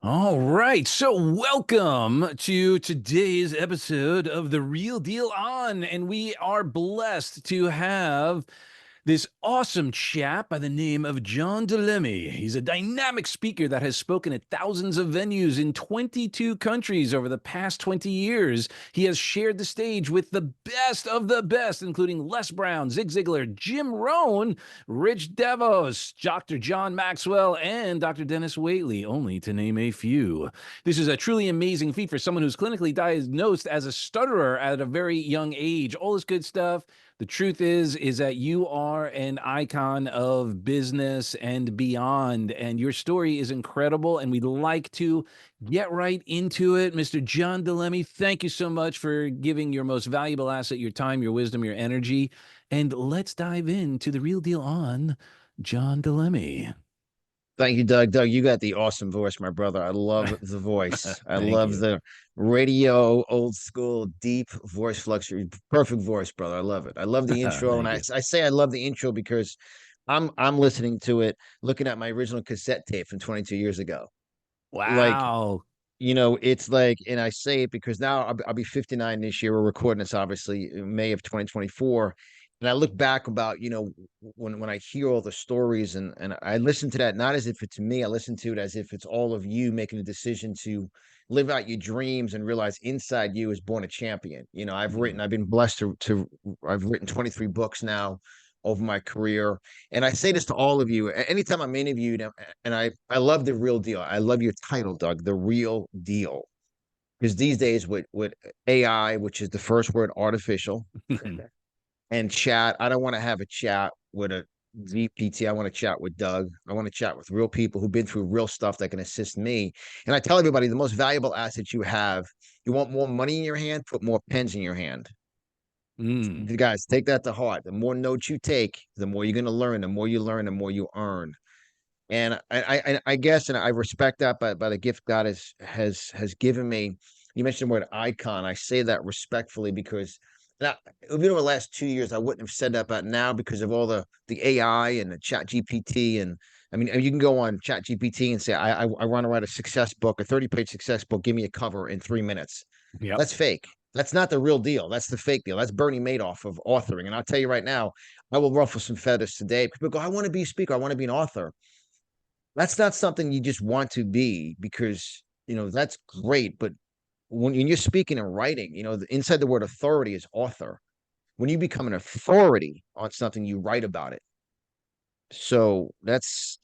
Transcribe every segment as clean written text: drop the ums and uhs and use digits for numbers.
All right. So, welcome to today's episode of The Real Deal On. And we are blessed to have this awesome chap by the name of John Lemme. He's a dynamic speaker that has spoken at thousands of venues in 22 countries over the past 20 years. He has shared the stage with the best of the best, including Les Brown, Zig Ziglar, Jim Rohn, Rich Devos, Dr. John Maxwell, and Dr. Dennis Waitley, only to name a few. This is a truly amazing feat for someone who's clinically diagnosed as a stutterer at a very young age. All this good stuff. The truth is that you are an icon of business and beyond, and your story is incredible, and we'd like to get right into it. Mr. John Lemme, thank you so much for giving your most valuable asset, your time, your wisdom, your energy, and let's dive into the real deal on John Lemme. Thank you, Doug. Doug, you got the awesome voice, my brother. I love the voice. I Thank love you. the radio, old school, deep voice fluctuation. Perfect voice, brother. I love it. I love the intro, and Thank I you. I say I love the intro because I'm listening to it, looking at my original cassette tape from 22 years ago. Like, Wow. it's like, and I say it because now I'll be 59 this year. We're recording this obviously in May of 2024. And I look back about, when I hear all the stories and I listen to that, not as if it's me, I listen to it as if it's all of you making a decision to live out your dreams and realize inside you is born a champion. Mm. I've been blessed I've written 23 books now over my career. And I say this to all of you anytime I'm interviewed, and I love the real deal. I love your title, Doug, the real deal. Because these days with AI, which is the first word artificial, and chat, I don't want to have a chat with a GPT. I want to chat with Doug. I want to chat with real people who've been through real stuff that can assist me. And I tell everybody the most valuable asset you have, you want more money in your hand, put more pens in your hand. Mm. You guys, take that to heart. The more notes you take, the more you're going to learn. The more you learn, the more you earn. And I guess, and I respect that by the gift God has given me. You mentioned the word icon. I say that respectfully because now, over the last 2 years, I wouldn't have said that, but now because of all the AI and the Chat GPT, and I mean, you can go on Chat GPT and say, I want to write a success book, a 30-page success book. Give me a cover in 3 minutes. Yep. That's fake. That's not the real deal. That's the fake deal. That's Bernie Madoff of authoring. And I'll tell you right now, I will ruffle some feathers today. People go, I want to be a speaker. I want to be an author. That's not something you just want to be because, that's great. But when you're speaking and writing, inside the word authority is author. When you become an authority on something, you write about it. So that's,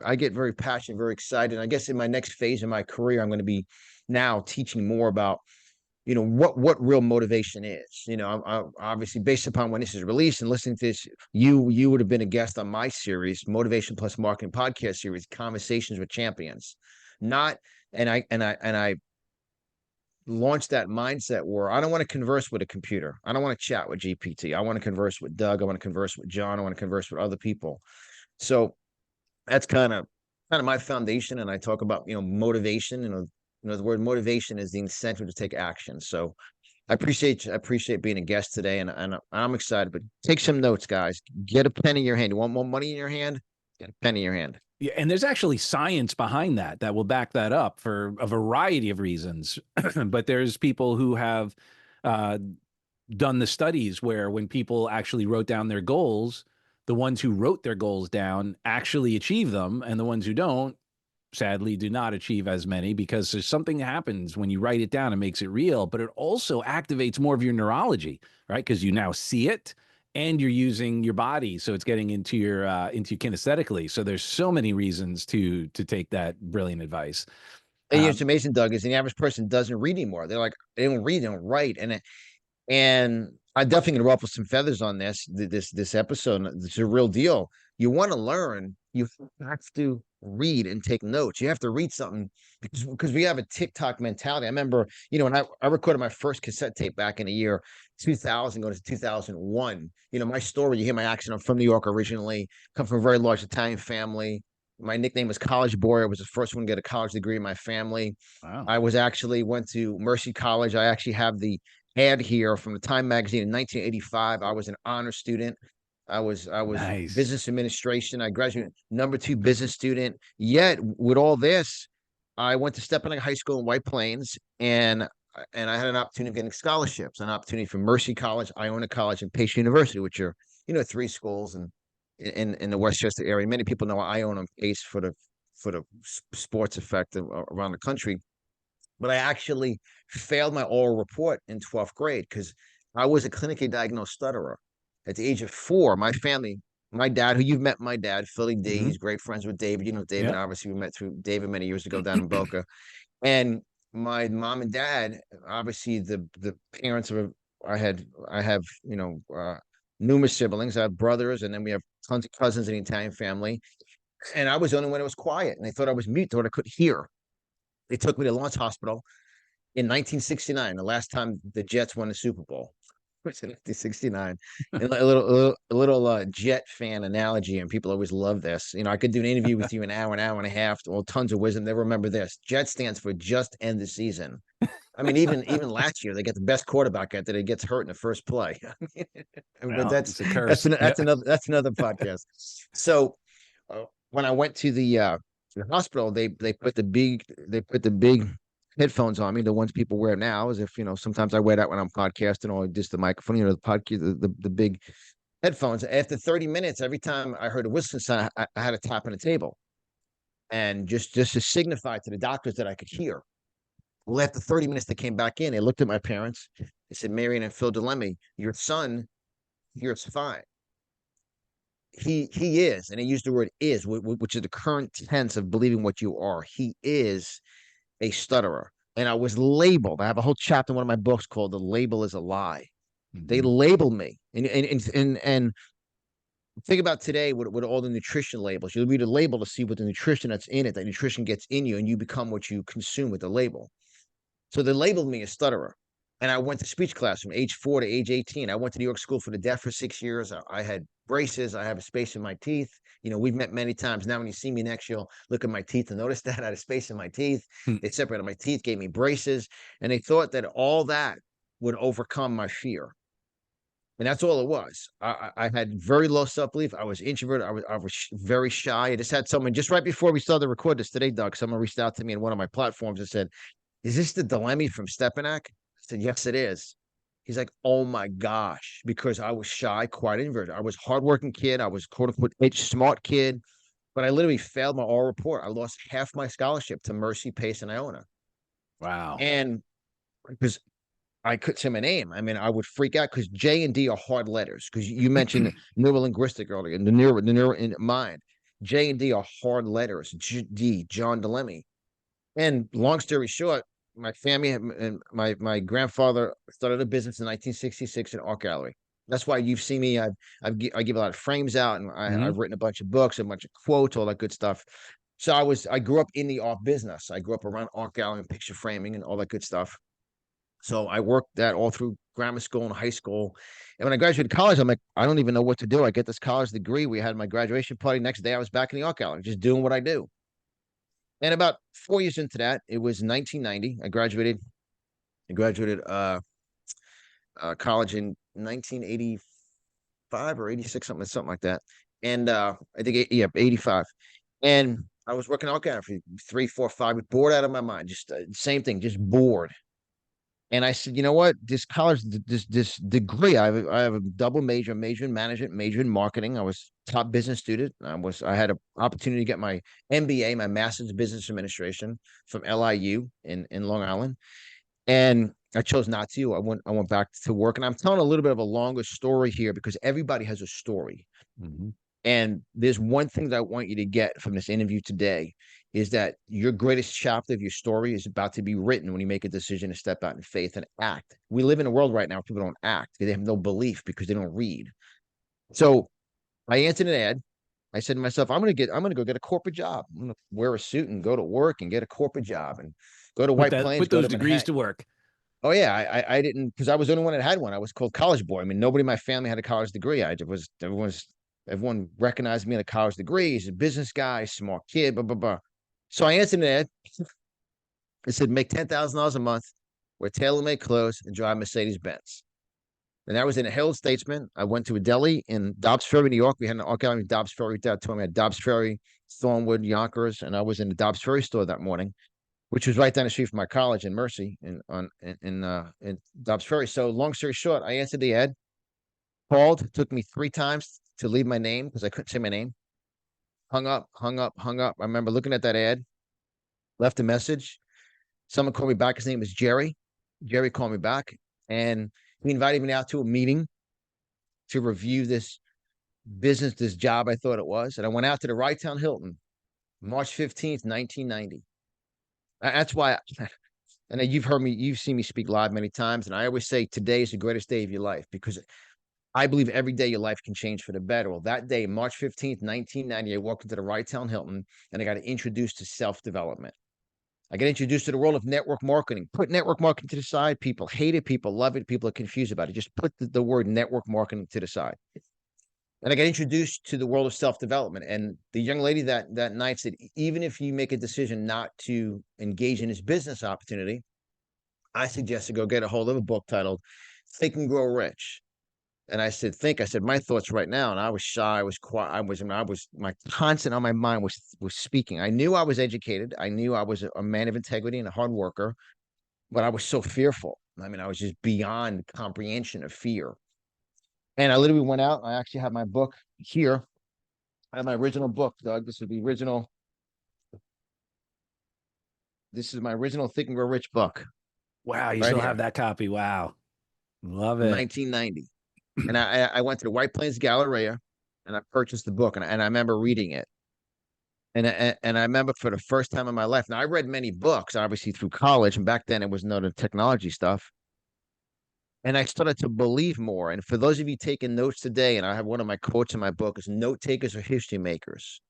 I get very passionate, very excited. I guess in my next phase of my career, I'm going to be now teaching more about, what real motivation is. I obviously based upon when this is released and listening to this, you would have been a guest on my series, Motivation Plus Marketing podcast series, Conversations with Champions. Not, and I launched that mindset where I don't want to converse with a computer. I don't want to chat with GPT. I want to converse with Doug. I want to converse with John. I want to converse with other people. So that's kind of my foundation. And I talk about, motivation. The word motivation is the incentive to take action. So I appreciate being a guest today, and I'm excited. But take some notes, guys. Get a pen in your hand. You want more money in your hand? Get a pen in your hand. Yeah, and there's actually science behind that that will back that up for a variety of reasons. But there's people who have uh, done the studies where when people actually wrote down their goals, the ones who wrote their goals down actually achieve them, and the ones who don't, sadly, do not achieve as many because there's something that happens when you write it down and makes it real, but it also activates more of your neurology, right? Because you now see it and you're using your body, so it's getting into you kinesthetically. So there's so many reasons to take that brilliant advice. And it's Um, amazing, Doug, is the average person doesn't read anymore. They're like, they don't read, they don't write. And I'm definitely gonna ruffle some feathers on this episode. It's a real deal. You want to learn, you have to read and take notes. You have to read something because we have a TikTok mentality. I remember, when I recorded my first cassette tape back in the year 2000, going to 2001. My story, you hear my accent. I'm from New York originally, come from a very large Italian family. My nickname was College Boy. I was the first one to get a college degree in my family. wow, I was actually went to Mercy College. I actually have the ad here from the Time magazine in 1985. I was an honor student. I was nice. business administration. I graduated number two business student. Yet with all this, I went to Stepping High School in White Plains, and I had an opportunity of getting scholarships, an opportunity from Mercy College, Iona College, and Pace University, which are three schools in the Westchester area. Many people know Iona and Pace for the sports effect around the country. But I actually failed my oral report in 12th grade because I was a clinically diagnosed stutterer. At the age of 4, my family, my dad, who you've met, my dad, Philly D, Hmm. he's great friends with David. You know David, Yeah. obviously, we met through David many years ago down in Boca. And my mom and dad, obviously, the parents of I have numerous siblings. I have brothers, and then we have tons of cousins in the Italian family. And I was the only one that was quiet, and they thought I was mute, thought I couldn't hear. They took me to Lawrence Hospital in 1969, the last time the Jets won the Super Bowl. It was in 1969. And a little Jet fan analogy, and people always love this. I could do an interview with you an hour and a half, all tons of wisdom. They remember this. Jet stands for just end the season. I mean, even last year they get the best quarterback out there that gets hurt in the first play. But Well, it's a curse. Yeah. that's another podcast. So when I went to the hospital, they put the big headphones on me, the ones people wear now, as if sometimes I wear that when I'm podcasting or just the microphone, the podcast, the big headphones. After 30 minutes, every time I heard a whistling sound, I had a tap on the table, and just to signify to the doctors that I could hear. Well, after 30 minutes, they came back in. They looked at my parents. They said, Marion and Phil Lemme, your son hears fine. He is, and they used the word is, which is the current tense of believing what you are. He is a stutterer. And I was labeled. I have a whole chapter in one of my books called "The Label Is a Lie." They Hmm. labeled me, and think about today with all the nutrition labels. You read a label to see what the nutrition that's in it. That nutrition gets in you, and you become what you consume with the label. So they labeled me a stutterer. And I went to speech class from age 4 to age 18. I went to New York School for the Deaf for 6 years. I had braces. I have a space in my teeth. We've met many times. Now, when you see me next, you'll look at my teeth and notice that I had a space in my teeth. They separated my teeth, gave me braces, and they thought that all that would overcome my fear. And that's all it was. I had very low self belief. I was introverted. I was very shy. I just had someone just right before we started to record this today, Doug. Someone reached out to me in one of my platforms and said, "Is this the Lemme from Stepanak?" I said, "Yes, it is." He's like, "Oh my gosh," because I was shy, quite introverted. I was a hardworking kid. I was quote unquote smart kid, but I literally failed my oral report. I lost half my scholarship to Mercy, Pace, and Iona. Wow. And because I couldn't say my name, I mean, I would freak out because J and D are hard letters. Because you mentioned neurolinguistic earlier, and the neuro in mind. J and D are hard letters. D, John DeLemme. And long story short, my family and my grandfather started a business in 1966 in art gallery. That's why you've seen me. I give a lot of frames out, and Hmm. I've written a bunch of books, a bunch of quotes, all that good stuff. So I grew up in the art business. I grew up around art gallery and picture framing and all that good stuff. So I worked that all through grammar school and high school. And when I graduated college, I'm like, I don't even know what to do. I get this college degree. We had my graduation party. Next day, I was back in the art gallery, just doing what I do. And about 4 years into that, it was 1990. I graduated college in 1985 or 86, something like that. And I think, yeah, 85. And I was working out for 3, 4, 5, bored out of my mind. Just same thing, just bored. And I said, you know what? This college, this degree, I have a double major in management, major in marketing. I was top business student. I had an opportunity to get my MBA, my master's in business administration from LIU in Long Island, and I chose not to. I went back to work, and I'm telling a little bit of a longer story here because everybody has a story. Hmm. And there's one thing that I want you to get from this interview today is that your greatest chapter of your story is about to be written when you make a decision to step out in faith and act. We live in a world right now where people don't act. They have no belief because they don't read. So I answered an ad. I said to myself, I'm gonna go get a corporate job. I'm gonna wear a suit and go to work and get a corporate job and go to White Plains, Put go those to degrees Manhattan. to work. Oh yeah, I didn't because I was the only one that had one. I was called college boy. I mean, nobody in my family had a college degree. I was everyone recognized me in a college degree. He's a business guy, smart kid, blah blah blah. So I answered that. It said make $10,000 a month, wear tailor-made clothes, and drive Mercedes Benz. And that was in a Herald Statesman. I went to a deli in Dobbs Ferry, New York. We had an art gallery in Dobbs Ferry. Dad told me at Dobbs Ferry, Thornwood, Yonkers, and I was in the Dobbs Ferry store that morning. which was right down the street from my college in Mercy in Dobbs Ferry. So long story short, I answered the ad, called. It took me 3 times to leave my name because I couldn't say my name. Hung up, hung up, hung up. I remember looking at that ad, left a message. Someone called me back. His name was Jerry. Jerry called me back, and he invited me out to a meeting to review this business, this job I thought it was. And I went out to the Right Town Hilton, March 15th, 1990. That's why, and you've heard me, you've seen me speak live many times. And I always say today is the greatest day of your life because I believe every day your life can change for the better. Well, that day, March 15th, 1990, I walked into the Right Town Hilton and I got introduced to self development. I got introduced to the world of network marketing. Put network marketing to the side. People hate it. People love it. People are confused about it. Just put the word network marketing to the side. And I got introduced to the world of self-development. And the young lady that night said, even if you make a decision not to engage in this business opportunity, I suggest to go get a hold of a book titled Think and Grow Rich. And I said, think. I said, my thoughts right now. And I was shy. I was quiet. My constant on my mind was speaking. I knew I was educated. I knew I was a man of integrity and a hard worker, but I was so fearful. I mean, I was just beyond comprehension of fear. And I literally went out. I actually have my book here. I have my original book, Doug. This is the original. This is my original Think and Grow Rich book Wow, you right still here, have that copy. Wow. Love from it. 1990. And I went to the White Plains Galleria and I purchased the book and I remember reading it. And I remember for the first time in my life. Now I read many books, obviously through college, and back then it was no technology stuff. And I started to believe more. And for those of you taking notes today, and I have one of my quotes in my book is note takers are history makers.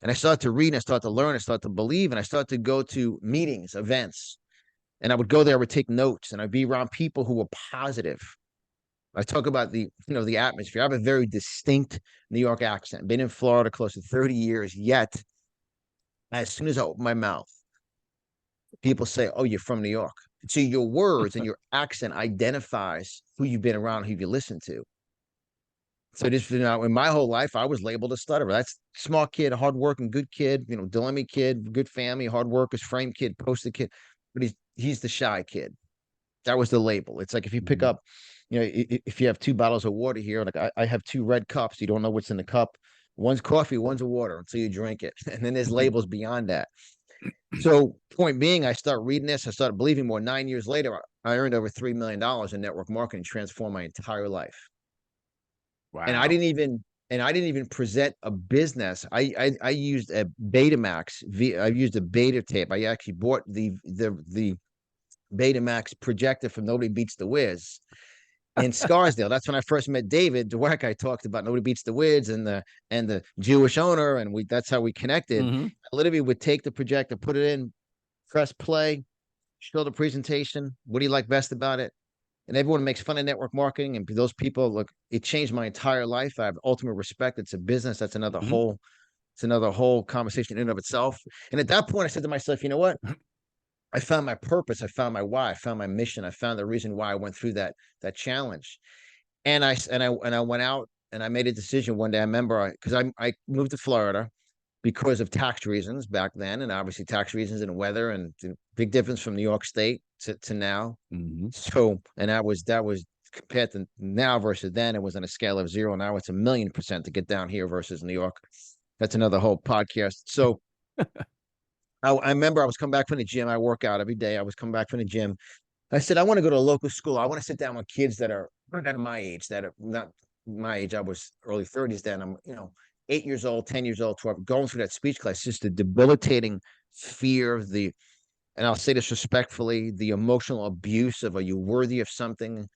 And I started to read and I started to learn, I started to believe, and I started to go to meetings, events. And I would go there, I would take notes, and I'd be around people who were positive. I talk about the atmosphere. I have a very distinct New York accent. Been in Florida close to 30 years, yet as soon as I open my mouth, people say, "Oh, you're from New York." So your words and your accent identifies who you've been around, who you listen to. So just in my whole life, I was labeled a stutterer. That's smart kid, hardworking, good kid, Lemme kid, good family, hard workers, frame kid, posted kid, but he's the shy kid. That was the label. It's like if you pick Mhm. up, if you have 2 bottles of water here, like I have 2 red cups, you don't know what's in the cup. One's coffee, one's a water until you drink it. And then there's labels beyond that. So point being, I start reading this, I started believing more. 9 years later, I earned over $3 million in network marketing, transformed my entire life. And I Wow. didn't even present a business. I used a Betamax. I used a beta tape. I actually bought the Betamax projector from Nobody Beats the Wiz in Scarsdale. That's when I first met David Dweck. I talked about Nobody Beats the Wiz and the Jewish owner, and that's how we connected. Hmm. I literally would take the projector, put it in, press play, show the presentation. What do you like best about it? And everyone makes fun of network marketing. And those people, look, it changed my entire life. I have ultimate respect. It's a business. That's Hmm. another whole conversation in and of itself. And at that point, I said to myself, you know what? I found my purpose. I found my why. I found my mission. I found the reason why I went through that challenge. And I went out and I made a decision one day. I remember because I moved to Florida because of tax reasons back then, and obviously tax reasons and weather and the big difference from New York State to now. Hmm. So, and that was compared to now versus then, it was on a scale of 0. Now it's 1,000,000% to get down here versus New York. That's another whole podcast. So I remember I was coming back from the gym. I work out every day. I was coming back from the gym. I said, I want to go to a local school. I want to sit down with kids that are my age, that are not my age. I was early 30s then. I'm, 8 years old, 10 years old, 12, going through that speech class, just the debilitating fear, and I'll say this respectfully, the emotional abuse of, are you worthy of something?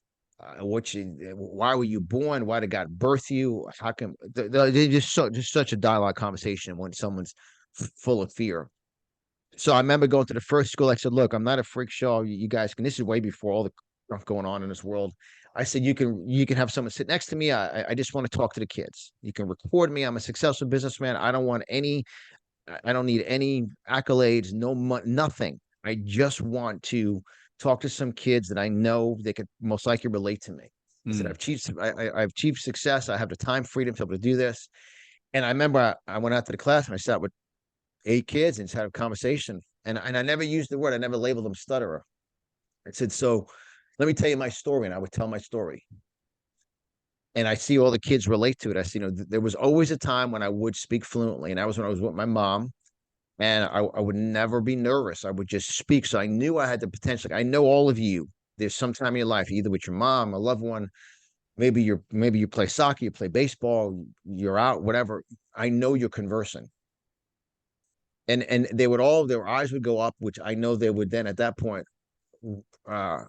Why were you born? Why did God birth you? How come they just such a dialogue conversation when someone's full of fear. So I remember going to the first school. I said, "Look, I'm not a freak show. You guys can." This is way before all the stuff going on in this world. I said, "You can have someone sit next to me. I just want to talk to the kids. You can record me. I'm a successful businessman. I don't want any. I don't need any accolades. No, nothing. I just want to talk to some kids that I know they could most likely relate to me." I said, Mm. I've achieved success. I have the time freedom to be able to do this." And I remember I went out to the class and I sat with 8 kids and just had a conversation. And I never used the word. I never labeled them stutterer. I said, so let me tell you my story. And I would tell my story. And I see all the kids relate to it. I see, there was always a time when I would speak fluently. And that was when I was with my mom. And I would never be nervous. I would just speak. So I knew I had the potential. I know all of you. There's some time in your life, either with your mom, a loved one, maybe you play soccer, you play baseball, you're out, whatever. I know you're conversing. And they would all their eyes would go up, which I know they would then at that point uh,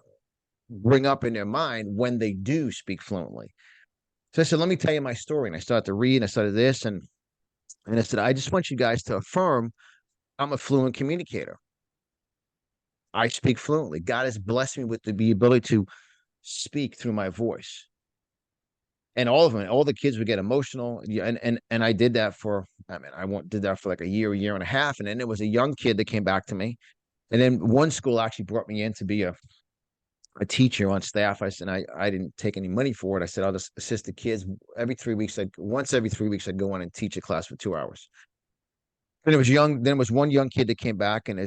bring up in their mind when they do speak fluently. So I said, let me tell you my story. And I started to read and I started this and I said, I just want you guys to affirm I'm a fluent communicator. I speak fluently. God has blessed me with the ability to speak through my voice. And all of them, all the kids would get emotional. Yeah, and I did that for, did that for like a year and a half. And then there was a young kid that came back to me. And then one school actually brought me in to be a teacher on staff. I said, I didn't take any money for it. I said, I'll just assist the kids once every 3 weeks, I'd go on and teach a class for 2 hours. And then it was one young kid that came back and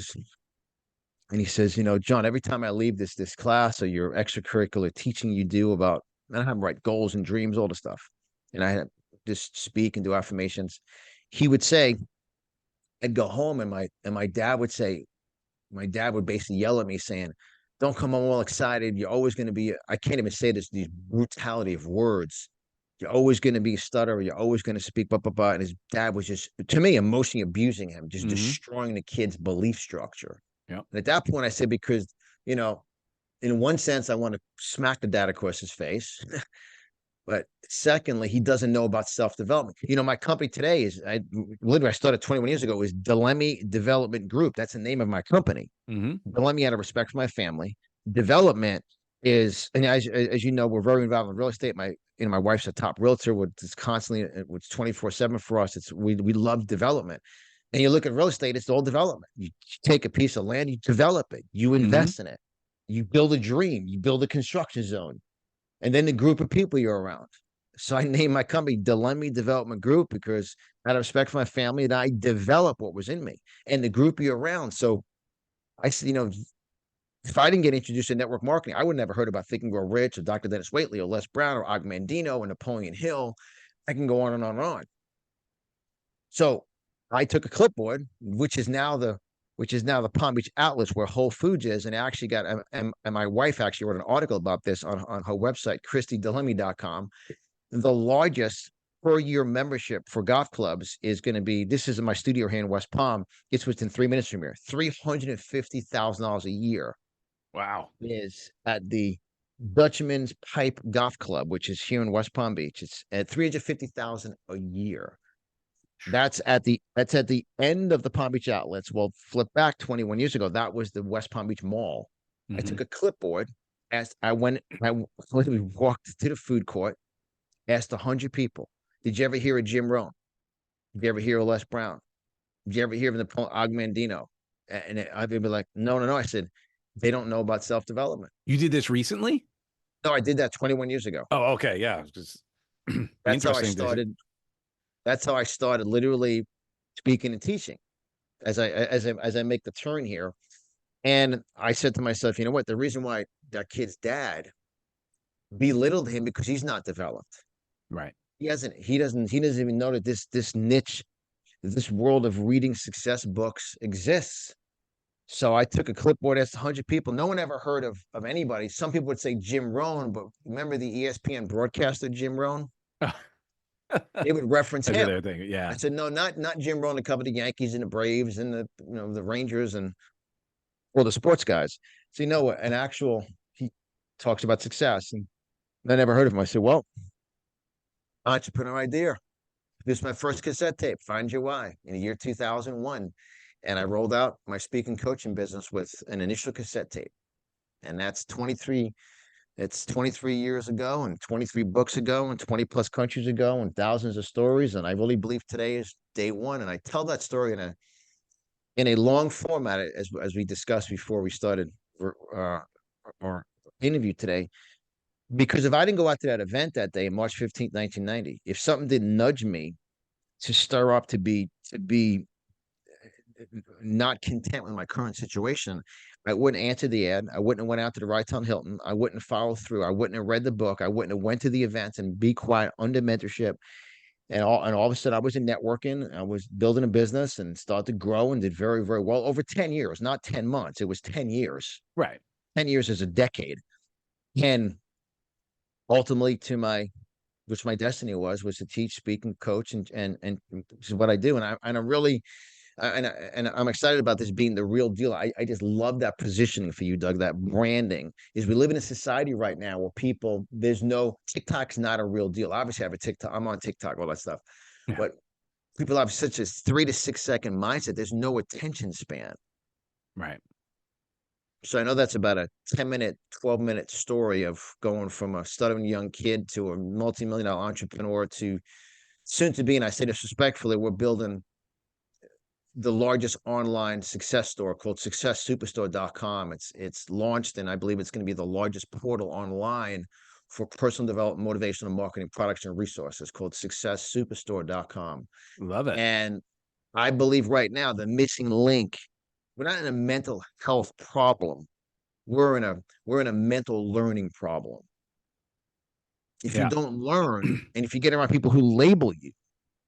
he says, John, every time I leave this class or your extracurricular teaching you do about, and I have write goals and dreams, all the stuff. And I just speak and do affirmations. He would say, I'd go home and my dad would say, my dad would basically yell at me saying, don't come home all excited. You're always going to be, I can't even say this, these brutality of words. You're always going to be a stutterer. You're always going to speak, blah, blah, blah. And his dad was just, to me, emotionally abusing him, just destroying the kid's belief structure. Yeah. And at that point, I said, because, in one sense, I want to smack the dad across his face. But secondly, he doesn't know about self-development. My company today I started 21 years ago, is Lemme Development Group. That's the name of my company. Lemme, out of respect for my family. Development is, and as you know, we're very involved in real estate. My wife's a top realtor, it's constantly, it's 24/7 for us. We love development. And you look at real estate, it's all development. You take a piece of land, you develop it, you invest in it, you build a dream, you build a construction zone, and then the group of people you're around. So I named my company Lemme Development Group because out of respect for my family, and I develop what was in me and the group you're around. So I said, if I didn't get introduced to network marketing, I would never heard about Think and Grow Rich or Dr. Dennis Waitley or Les Brown or Og Mandino or Napoleon Hill. I can go on and on and on. So I took a clipboard, which is now the Palm Beach Outlets where Whole Foods is, and I actually got and my wife actually wrote an article about this on her website, ChristyDelemy.com. The largest per year membership for golf clubs is going to be, this is in my studio here in West Palm. It's within 3 minutes from here, $350,000 a year. Wow. Is at the Dutchman's Pipe Golf Club, which is here in West Palm Beach. It's at 350,000 a year. That's at the end of the Palm Beach Outlets. Well, flip back 21 years ago, that was the West Palm Beach Mall. I took a clipboard, I walked to the food court, asked 100 people, did you ever hear of Jim Rohn? Did you ever hear of Les Brown? Did you ever hear of the Og Mandino? And I'd be like, no. I said, they don't know about self-development. You did this recently? No, I did that 21 years ago. Oh, okay. Yeah. Just that's how I started. That's how I started literally speaking and teaching as I make the turn here. And I said to myself, you know what? The reason why that kid's dad belittled him because he's not developed. Right. He doesn't even know that this niche, this world of reading success books exists. So I took a clipboard, asked 100 people. No one ever heard of anybody. Some people would say Jim Rohn, but remember the ESPN broadcaster Jim Rohn? They would reference him. Yeah. I said, no, not Jim Rohn, the cover the Yankees and the Braves and the Rangers and all the sports guys. So he talks about success. And I never heard of him. I said, well, entrepreneur idea. This is my first cassette tape, Find Your Why, in the year 2001. And I rolled out my speaking coaching business with an initial cassette tape. And that's 23 years ago and 23 books ago and 20 plus countries ago and thousands of stories. And I really believe today is day one. And I tell that story in a long format, as we discussed before we started our interview today. Because if I didn't go out to that event that day, March 15th, 1990, if something didn't nudge me to stir up, to be not content with my current situation, I wouldn't answer the ad. I wouldn't have went out to the Rytown Hilton. I wouldn't follow through. I wouldn't have read the book. I wouldn't have went to the events and be quiet under mentorship. And all of a sudden I was in networking. I was building a business and started to grow and did very, very well over 10 years, not 10 months. It was 10 years. Right. 10 years is a decade. And ultimately to my which my destiny was to teach, speak, and coach, and this is what I do. And I'm really and I'm excited about this being the real deal. I just love that positioning for you, Doug. That branding is we live in a society right now where people there's no TikTok's not a real deal. Obviously, I have a TikTok. I'm on TikTok, all that stuff, Yeah. but people have such a 3 to 6 second mindset. There's no attention span. Right. So I know that's about a 10-minute, 12-minute story of going from a stuttering young kid to a multi-million dollar entrepreneur to soon to be, and I say this respectfully, we're building the largest online success store called successsuperstore.com. It's launched, and I believe it's going to be the largest portal online for personal development, motivational marketing products and resources called successsuperstore.com. Love it. And I believe right now the missing link, we're not in a mental health problem. We're in a mental learning problem. If you Yeah. don't learn, and if you get around people who label you,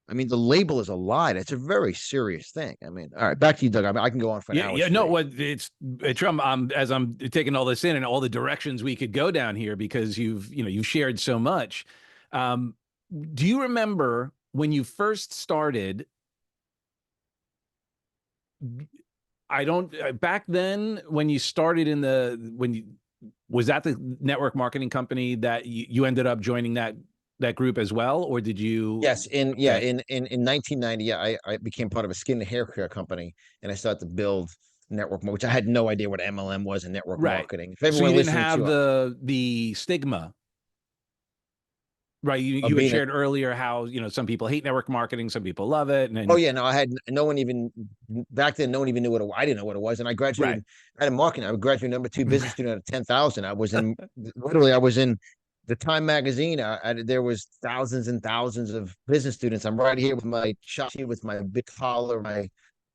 I mean, the label is a lie. That's a very serious thing. I mean, all right, back to you, Doug. I mean, I can go on for an Yeah, hour yeah, no, straight. what it's Trump. As I'm taking all this in and all the directions we could go down here because you've shared so much. Um, do you remember when you first started? I don't back then when you started when you was that the network marketing company that you ended up joining that group as well, or did you? Yes, in yeah, Okay, in 1990, yeah, I became part of a skin and hair care company, and I started to build which I had no idea what MLM was in network right. marketing. If So you everyone didn't listening have to the stigma. Right. You had being a shared earlier how, some people hate network marketing, some people love it. And oh then, yeah, no, I had no one even back then. No one even knew what I didn't know what it was, and I right. graduated. I had a marketing. I graduated number two business student out of 10,000. I was in literally. I was in the Time magazine. There was thousands and thousands of business students. I'm right here with my shop here with my big collar, my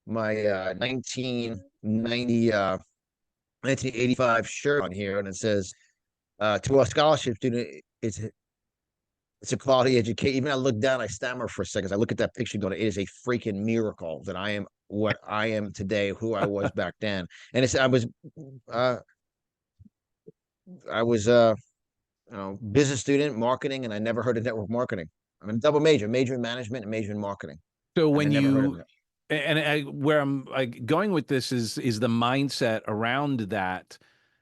1990 1985 shirt on here, and it says to a scholarship student, it's a quality education. Even I look down, I stammer for a second. I look at that picture going, it is a freaking miracle that I am what I am today, who I was back then. And it's uh I was business student, marketing, and I never heard of network marketing. I'm a double major in management and major in marketing. So And I when never heard of you, it. where I'm like going with this is the mindset around that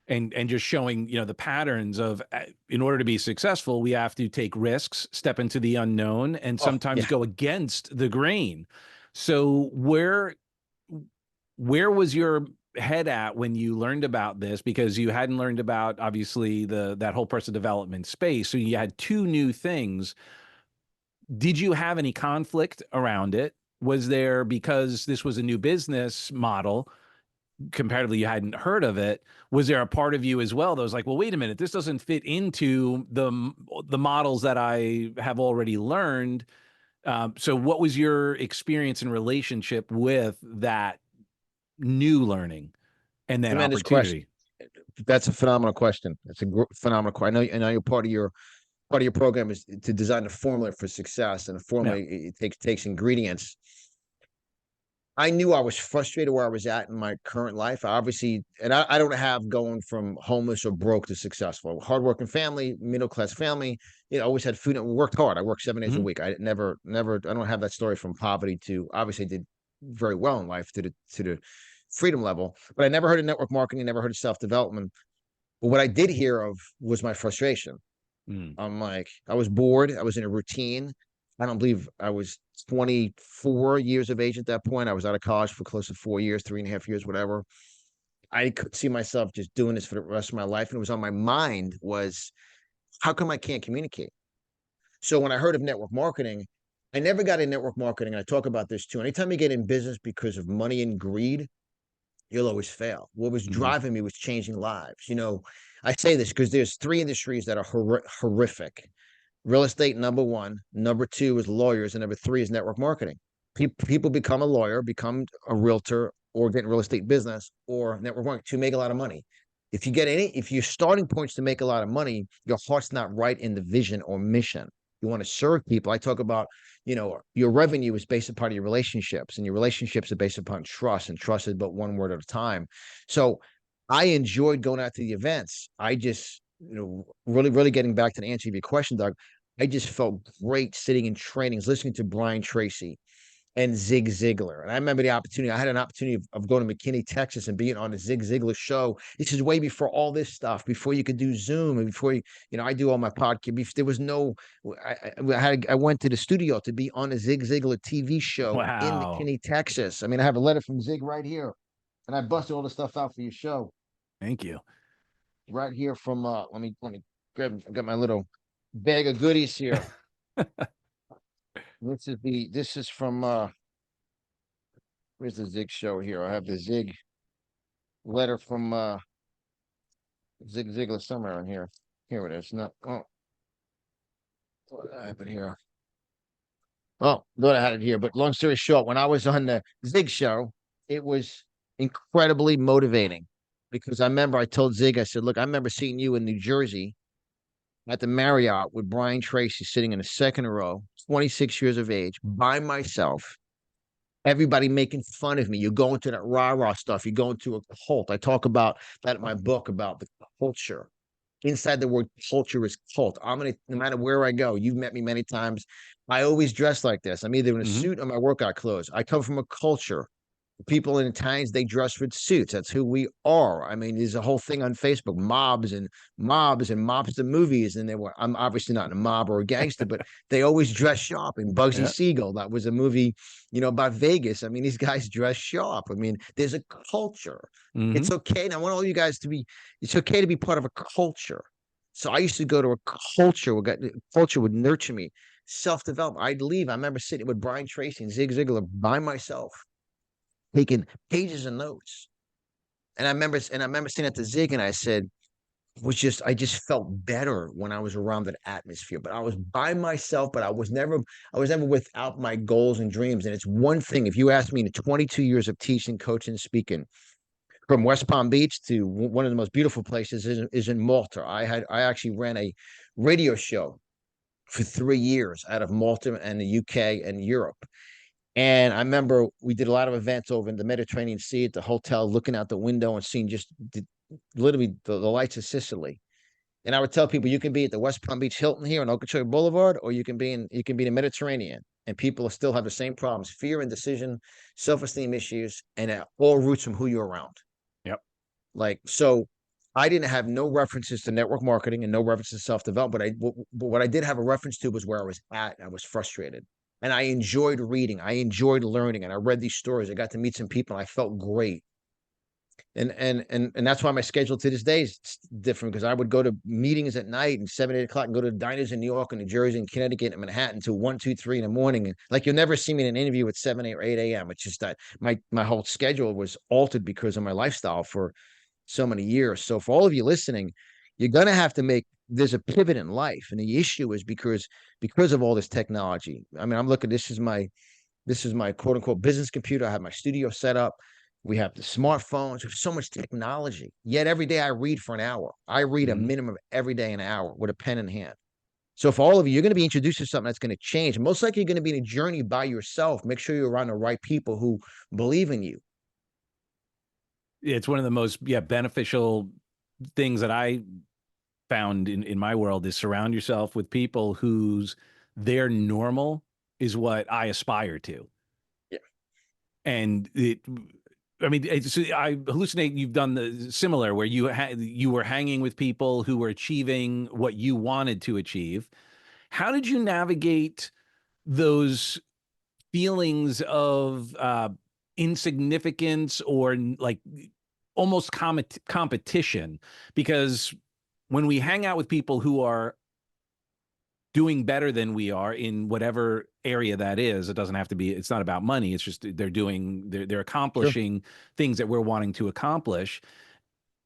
and just showing, the patterns of in order to be successful, we have to take risks, step into the unknown, and Oh, sometimes yeah. go against the grain. So where was your head at when you learned about this? Because you hadn't learned about obviously that whole personal development space. So you had two new things. Did you have any conflict around it? Was there, because this was a new business model, comparatively you hadn't heard of it, was there a part of you as well that was like, well, wait a minute, this doesn't fit into the models that I have already learned? So what was your experience and relationship with that new learning and then Tremendous question. opportunity? That's a phenomenal question. It's a phenomenal question. I know you're part of your program is to design a formula for success, and a Yeah. formula it takes ingredients. I knew I was frustrated where I was at in my current life. Obviously, and I don't have going from homeless or broke to successful. Hardworking family, middle class family. Always had food and worked hard. I worked 7 days a Mhm. week. I never. I don't have that story from poverty to obviously did very well in life to the freedom level. But I never heard of network marketing. Never heard of self development. But what I did hear of was my frustration. Mm. I'm like, I was bored. I was in a routine. I don't believe I was 24 years of age at that point. I was out of college for close to 4 years, 3.5 years, whatever. I could see myself just doing this for the rest of my life. And it was on my mind was, how come I can't communicate? So when I heard of network marketing, I never got in network marketing. And I talk about this too. Anytime you get in business because of money and greed, you'll always fail. What was Mhm. driving me was changing lives. I say this because there's three industries that are horrific. Real estate, number one. Number two is lawyers, and number three is network marketing. People become a lawyer, become a realtor, or get in real estate business or network marketing to make a lot of money. If your starting point's to make a lot of money, your heart's not right in the vision or mission. You want to serve people. I talk about, your revenue is based upon your relationships, and your relationships are based upon trust, and trust is but one word at a time. So I enjoyed going out to the events. I just, really, really getting back to the answer of your question, Doug. I just felt great sitting in trainings, listening to Brian Tracy and Zig Ziglar. And I remember I had an opportunity of going to McKinney, Texas, and being on the Zig Ziglar show. This is way before all this stuff, before you could do Zoom, and before I do all my podcast. There was no, I went to the studio to be on a Zig Ziglar TV show in Wow. McKinney, Texas. I mean, I have a letter from Zig right here, and I busted all the stuff out for your show Thank you. right here from. Let me grab. I got my little bag of goodies here. This is from where's the Zig show here? I have the Zig letter from Zig Ziglar somewhere on here. Here it is. No, oh, I have it here. Oh, thought I had it here. But long story short, when I was on the Zig show, it was incredibly motivating because I remember I told Zig, I said, "Look, I remember seeing you in New Jersey at the Marriott with Brian Tracy sitting in the second row, 26 years of age, by myself, everybody making fun of me. You're going to that rah-rah stuff. You're going to a cult. I talk about that in my book about the culture. Inside the word culture is cult. No matter where I go, you've met me many times. I always dress like this. I'm either in a Hmm. suit or my workout clothes. I come from a culture. People in Italians, they dress with suits. That's who we are. I mean, there's a whole thing on Facebook, mobs the movies. And I'm obviously not in a mob or a gangster, but they always dress sharp. And Bugsy Yeah. Siegel, that was a movie, about Vegas. I mean, these guys dress sharp. I mean, there's a culture. Hmm. It's okay. And I want all you guys it's okay to be part of a culture. So I used to go to a culture culture would nurture me, self-development. I'd leave. I remember sitting with Brian Tracy and Zig Ziglar by myself taking pages of notes. And I remember sitting at the Zig and I said, I just felt better when I was around that atmosphere. But I was by myself, but I was never without my goals and dreams. And it's one thing, if you ask me in the 22 years of teaching, coaching, and speaking, from West Palm Beach to one of the most beautiful places is in Malta. I actually ran a radio show for 3 years out of Malta and the UK and Europe. And I remember we did a lot of events over in the Mediterranean Sea at the hotel, looking out the window and seeing just literally the lights of Sicily. And I would tell people you can be at the West Palm Beach Hilton here on Okeechobee Boulevard, or you can be in the Mediterranean, and people will still have the same problems: fear, indecision, self-esteem issues, and it all roots from who you're around. Yep. Like so, I didn't have no references to network marketing and no references to self-development. But what I did have a reference to was where I was at. I was frustrated. And I enjoyed reading. I enjoyed learning. And I read these stories. I got to meet some people. And I felt great. And that's why my schedule to this day is different, because I would go to meetings at night and 7, 8 o'clock and go to diners in New York and New Jersey and Connecticut and Manhattan till 1, 2, 3 in the morning. And like you'll never see me in an interview at 7, 8 or 8 a.m. It's just that my whole schedule was altered because of my lifestyle for so many years. So for all of you listening, you're gonna have to make there's a pivot in life. And the issue is because of all this technology. I mean, I'm looking, this is my quote unquote business computer. I have my studio set up. We have the smartphones. We have so much technology. Yet every day I read for an hour. I read a Hmm. minimum every day an hour with a pen in hand. So for all of you, you're going to be introduced to something that's going to change. Most likely, you're going to be in a journey by yourself. Make sure you're around the right people who believe in you. It's one of the most, yeah, beneficial things that I found in my world is surround yourself with people whose their normal is what I aspire to. Yeah, And I mean, I hallucinate. You've done the similar where you were hanging with people who were achieving what you wanted to achieve. How did you navigate those feelings of insignificance or like almost competition? Because when we hang out with people who are doing better than we are in whatever area that is, it doesn't have to be, it's not about money, it's just they're sure. accomplishing things that we're wanting to accomplish.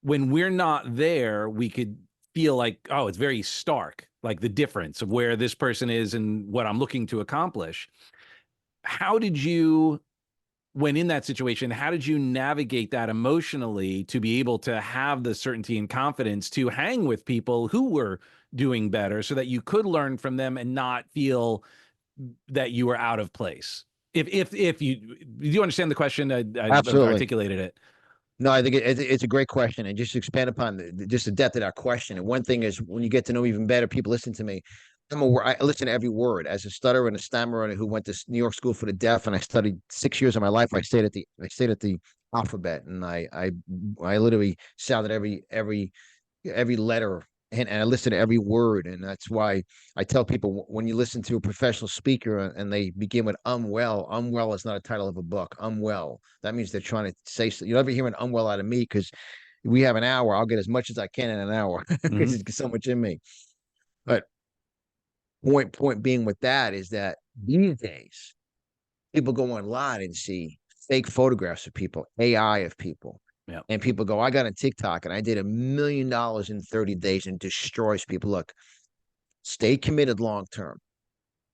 When we're not there, we could feel like, oh, it's very stark, like the difference of where this person is and what I'm looking to accomplish. how did you, when in that situation, how did you navigate that emotionally to be able to have the certainty and confidence to hang with people who were doing better so that you could learn from them and not feel that you were out of place? If you do you understand the question? I've Absolutely. articulated it. No, I think it's a great question, and just to expand upon just the depth of that question. And one thing is, when you get to know me even better, people listen to me. I listen to every word as a stutterer and a stammerer who went to New York School for the Deaf, and I studied 6 years of my life. I stayed at the alphabet, and I literally sounded every letter, and I listen to every word. And that's why I tell people, when you listen to a professional speaker and they begin with unwell is not a title of a book. Unwell. That means they're trying to say so. You never hear an unwell out of me, because we have an hour. I'll get as much as I can in an hour because Mm-hmm. there's so much in me. But point being with that is that these days people go online and see fake photographs of people, AI of people. Yeah. And people go, I got on TikTok and I did $1 million in 30 days, and destroys people. Look, stay committed long term,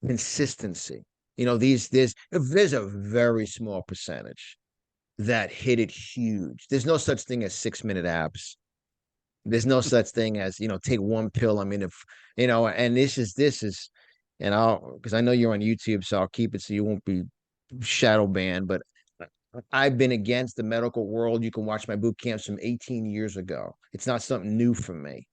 consistency. There's a very small percentage that hit it huge. There's no such thing as 6 minute abs. There's no such thing as, take one pill. I mean, and this is, and because I know you're on YouTube, so I'll keep it so you won't be shadow banned. But I've been against the medical world. You can watch my boot camps from 18 years ago. It's not something new for me.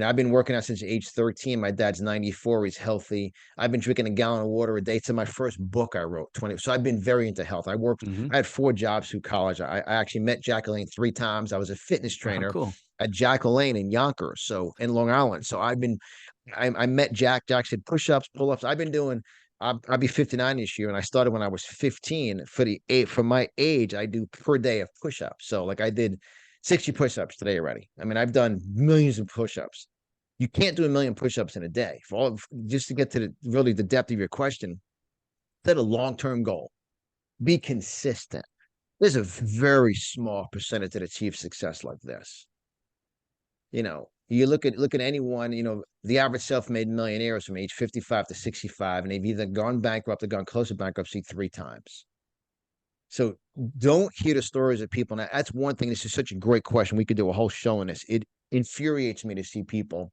I've been working out since age 13. My dad's 94. He's healthy. I've been drinking a gallon of water a day. It's in my first book I wrote, 20. So I've been very into health. Mm-hmm. I had 4 jobs through college. I actually met Jacqueline 3 times. I was a fitness Oh, trainer cool. at Jacqueline in Yonkers, so in Long Island. So I met Jack. Jack said push ups, pull ups. I'll be 59 this year, and I started when I was 15. For my age, I do per day of push ups. So like I did 60 push ups today already. I mean, I've done millions of push ups. You can't do a million push ups in a day. Just to get to really the depth of your question, set a long term goal. Be consistent. There's a very small percentage that achieve success like this. You look at anyone. The average self-made millionaire is from age 55 to 65, and they've either gone bankrupt or gone close to bankruptcy 3 times. So don't hear the stories of people. Now, that's one thing. This is such a great question. We could do a whole show on this. It infuriates me to see people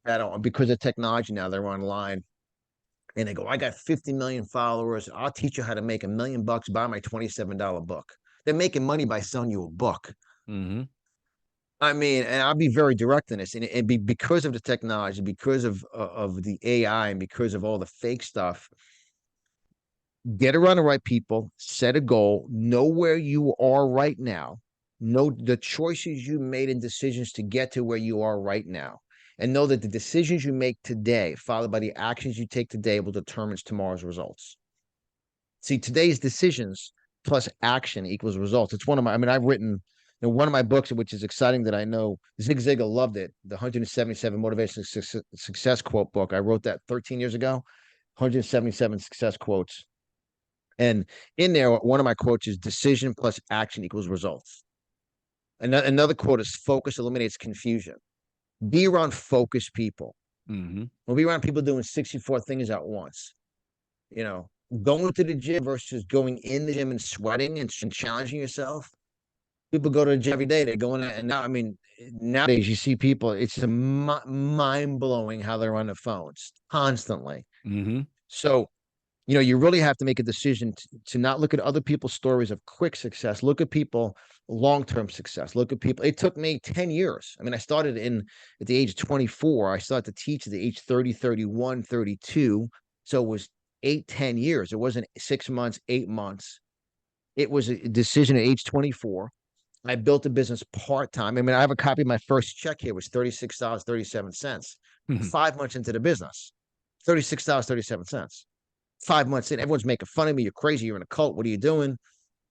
that are, because of technology now, they're online and they go, I got 50 million followers. I'll teach you how to make $1 million. Buy my $27 book. They're making money by selling you a book. Mm-hmm. I mean, and I'll be very direct in this, and because of the technology, because of the AI, and because of all the fake stuff. Get around the right people, set a goal, know where you are right now, know the choices you made and decisions to get to where you are right now, and know that the decisions you make today, followed by the actions you take today, will determine tomorrow's results. See, today's decisions plus action equals results. It's one of my, I mean, I've written one of my books, which is exciting, that I know Zig Ziglar loved it, the 177 Motivational Success Quote book. I wrote that 13 years ago, 177 success quotes. And in there, one of my quotes is decision plus action equals results. Another quote is focus eliminates confusion. Be around focused people. Mm-hmm. We'll be around people doing 64 things at once. You know, Going to the gym versus going in the gym and sweating and challenging yourself. People go to the gym every day. They're going, and now, I mean, nowadays you see people, it's mind blowing how they're on their phones constantly. Mm-hmm. So, you really have to make a decision to not look at other people's stories of quick success. Look at people long-term success. Look at people. It took me 10 years. I mean, I started at the age of 24. I started to teach at the age 30, 31, 32. So it was 8, 10 years. It wasn't 6 months, 8 months. It was a decision at age 24. I built a business part-time. I mean, I have a copy of my first check here. It was $36.37. Mm-hmm. 5 months into the business, $36.37. 5 months in, everyone's making fun of me. You're crazy. You're in a cult. What are you doing?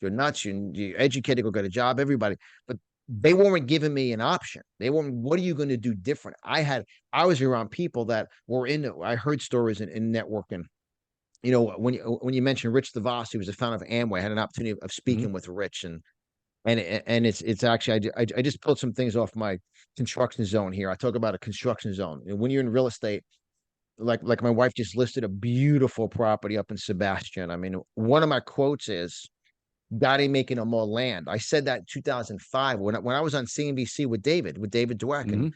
You're nuts. You're educated. Go get a job. Everybody, but they weren't giving me an option. They weren't. What are you going to do different? I was around people that were in. I heard stories in networking. When you mentioned Rich DeVos, who was the founder of Amway, I had an opportunity of Mm-hmm. speaking with Rich, and it's actually, I just pulled some things off my construction zone here. I talk about a construction zone. When you're in real estate, like my wife just listed a beautiful property up in Sebastian. I mean, one of my quotes is, "God ain't making no more land." I said that in 2005 when I was on CNBC with David Dweck, and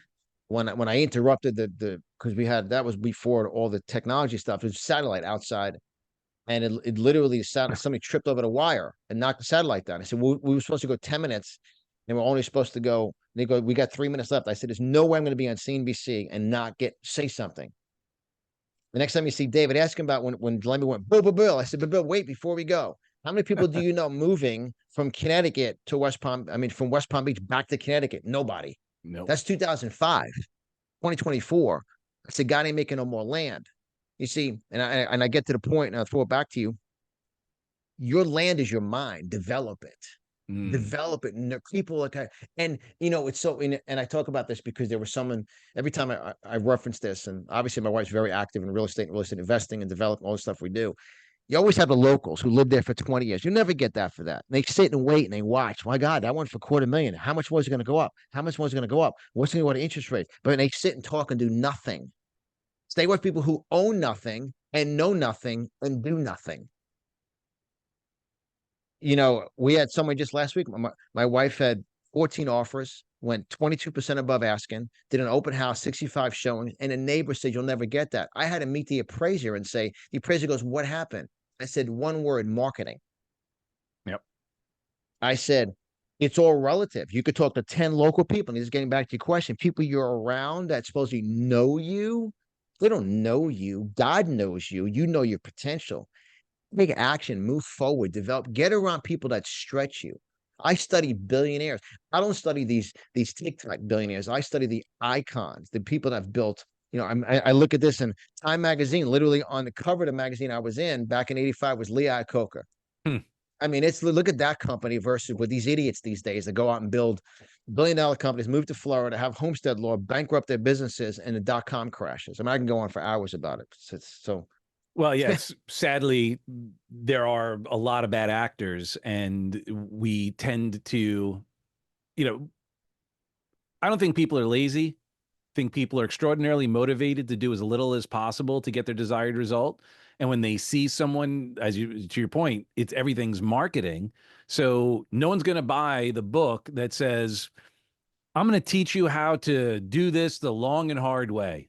Hmm. when I interrupted the because we had that was before all the technology stuff. It was satellite outside, and it literally somebody tripped over the wire and knocked the satellite down. I said we were supposed to go 10 minutes, and we're only supposed to go. They go, we got 3 minutes left. I said, there's no way I'm going to be on CNBC and not say something. The next time you see David, ask him about when Lemme went, Bill. I said, but Bill, wait before we go. How many people do you know moving from Connecticut to West Palm? I mean, from West Palm Beach back to Connecticut? Nobody. Nope. That's 2005, 2024. I said, God ain't making no more land. You see, and I get to the point, and I'll throw it back to you. Your land is your mind. Develop it. Mm. Develop it. And people like, and it's so, and I talk about this because there was someone, every time I reference this, and obviously my wife's very active in real estate investing and developing all the stuff we do. You always have the locals who live there for 20 years. You never get that for that. They sit and wait and they watch. My God, that one for $250,000. How much was it going to go up? How much was it going to go up? What's going to go to interest rate? But they sit and talk and do nothing. Stay with people who own nothing and know nothing and do nothing. We had someone just last week. My wife had 14 offers, went 22% above asking, did an open house, 65 showings, and a neighbor said, you'll never get that. I had to meet the appraiser and say, the appraiser goes, what happened? I said, one word, marketing. Yep. I said, it's all relative. You could talk to 10 local people. And this is getting back to your question. People you're around that supposedly know you, they don't know you. God knows you. You know your potential. Take action, move forward, develop, get around people that stretch you. I study billionaires. I don't study these TikTok billionaires. I study the icons, the people that have built. I look at this in Time magazine. Literally on the cover of the magazine I was in back in '85 was Lee Iacocca. Hmm. I mean, it's look at that company versus with these idiots these days that go out and build billion-dollar companies, move to Florida, have homestead law, bankrupt their businesses, and the dot-com crashes. I mean, I can go on for hours about it. So Well, yes, sadly, there are a lot of bad actors, and we tend to, you know, I don't think people are lazy. I think people are extraordinarily motivated to do as little as possible to get their desired result. And when they see someone, to your point, it's everything's marketing. So no one's going to buy the book that says, I'm going to teach you how to do this the long and hard way.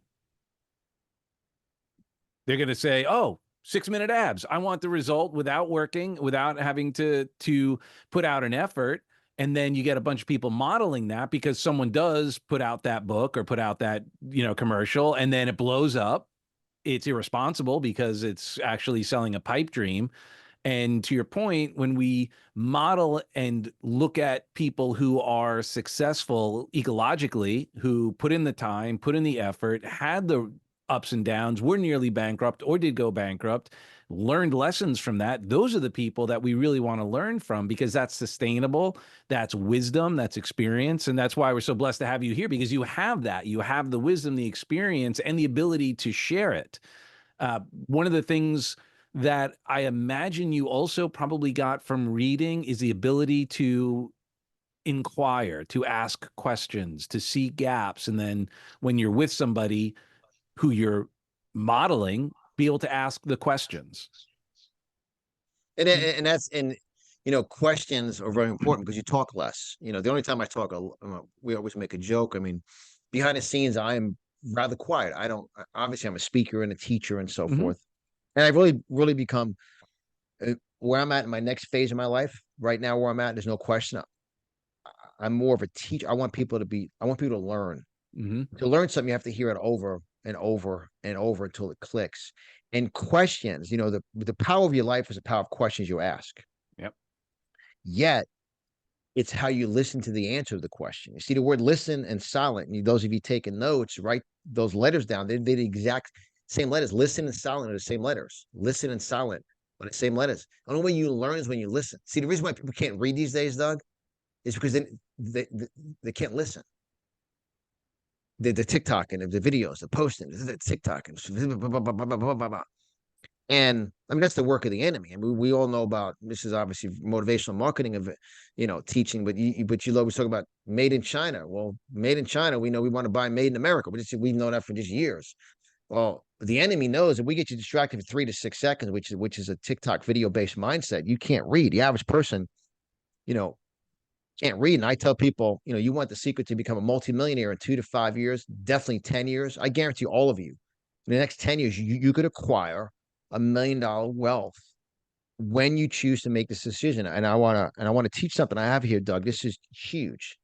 They're going to say, "Oh, 6-minute abs. I want the result without working, without having to put out an effort." And then you get a bunch of people modeling that because someone does put out that book or put out that, commercial, and then it blows up. It's irresponsible because it's actually selling a pipe dream. And to your point, when we model and look at people who are successful ecologically, who put in the time, put in the effort, had the ups and downs, were nearly bankrupt or did go bankrupt, learned lessons from that, those are the people that we really want to learn from because that's sustainable, that's wisdom, that's experience. And that's why we're so blessed to have you here because you have that. You have the wisdom, the experience, and the ability to share it. One of the things that I imagine you also probably got from reading is the ability to inquire, to ask questions, to see gaps. And then when you're with somebody who you're modeling, be able to ask the questions. and questions are very important because you talk less. The only time I talk, we always make a joke. I mean, behind the scenes, I am rather quiet. I don't obviously I'm a speaker and a teacher and so Mm-hmm. forth, and I've really become where I'm at in my next phase of my life. Right now, where I'm at, there's no question. I'm more of a teacher. I want people to learn. Mm-hmm. To learn something, you have to hear it over and over and over until it clicks. And questions, the power of your life is the power of questions you ask. Yep. Yet it's how you listen to the answer of the question. You see the word listen and silent. And those of you taking notes, write those letters down. They're the exact same letters. Listen and silent are the same letters. Listen and silent are the same letters. The only way you learn is when you listen. See, the reason why people can't read these days, Doug, is because they can't listen. The TikTok and the videos, the posting, the TikTok and blah, blah, blah, blah, blah, blah, blah. And I mean, that's the work of the enemy. And we all know about this is obviously motivational marketing of, teaching, but you always talk about made in China. Well, made in China, we know we want to buy made in America. We know that for just years. Well, the enemy knows that we get you distracted for 3 to 6 seconds, which is a TikTok video based mindset. You can't read. The average person, you know, can't read. And I tell people, you want the secret to become a multimillionaire in 2 to 5 years, definitely 10 years. I guarantee all of you, in the next 10 years, you could acquire $1 million wealth when you choose to make this decision. And I want to teach something I have here, Doug. This is huge.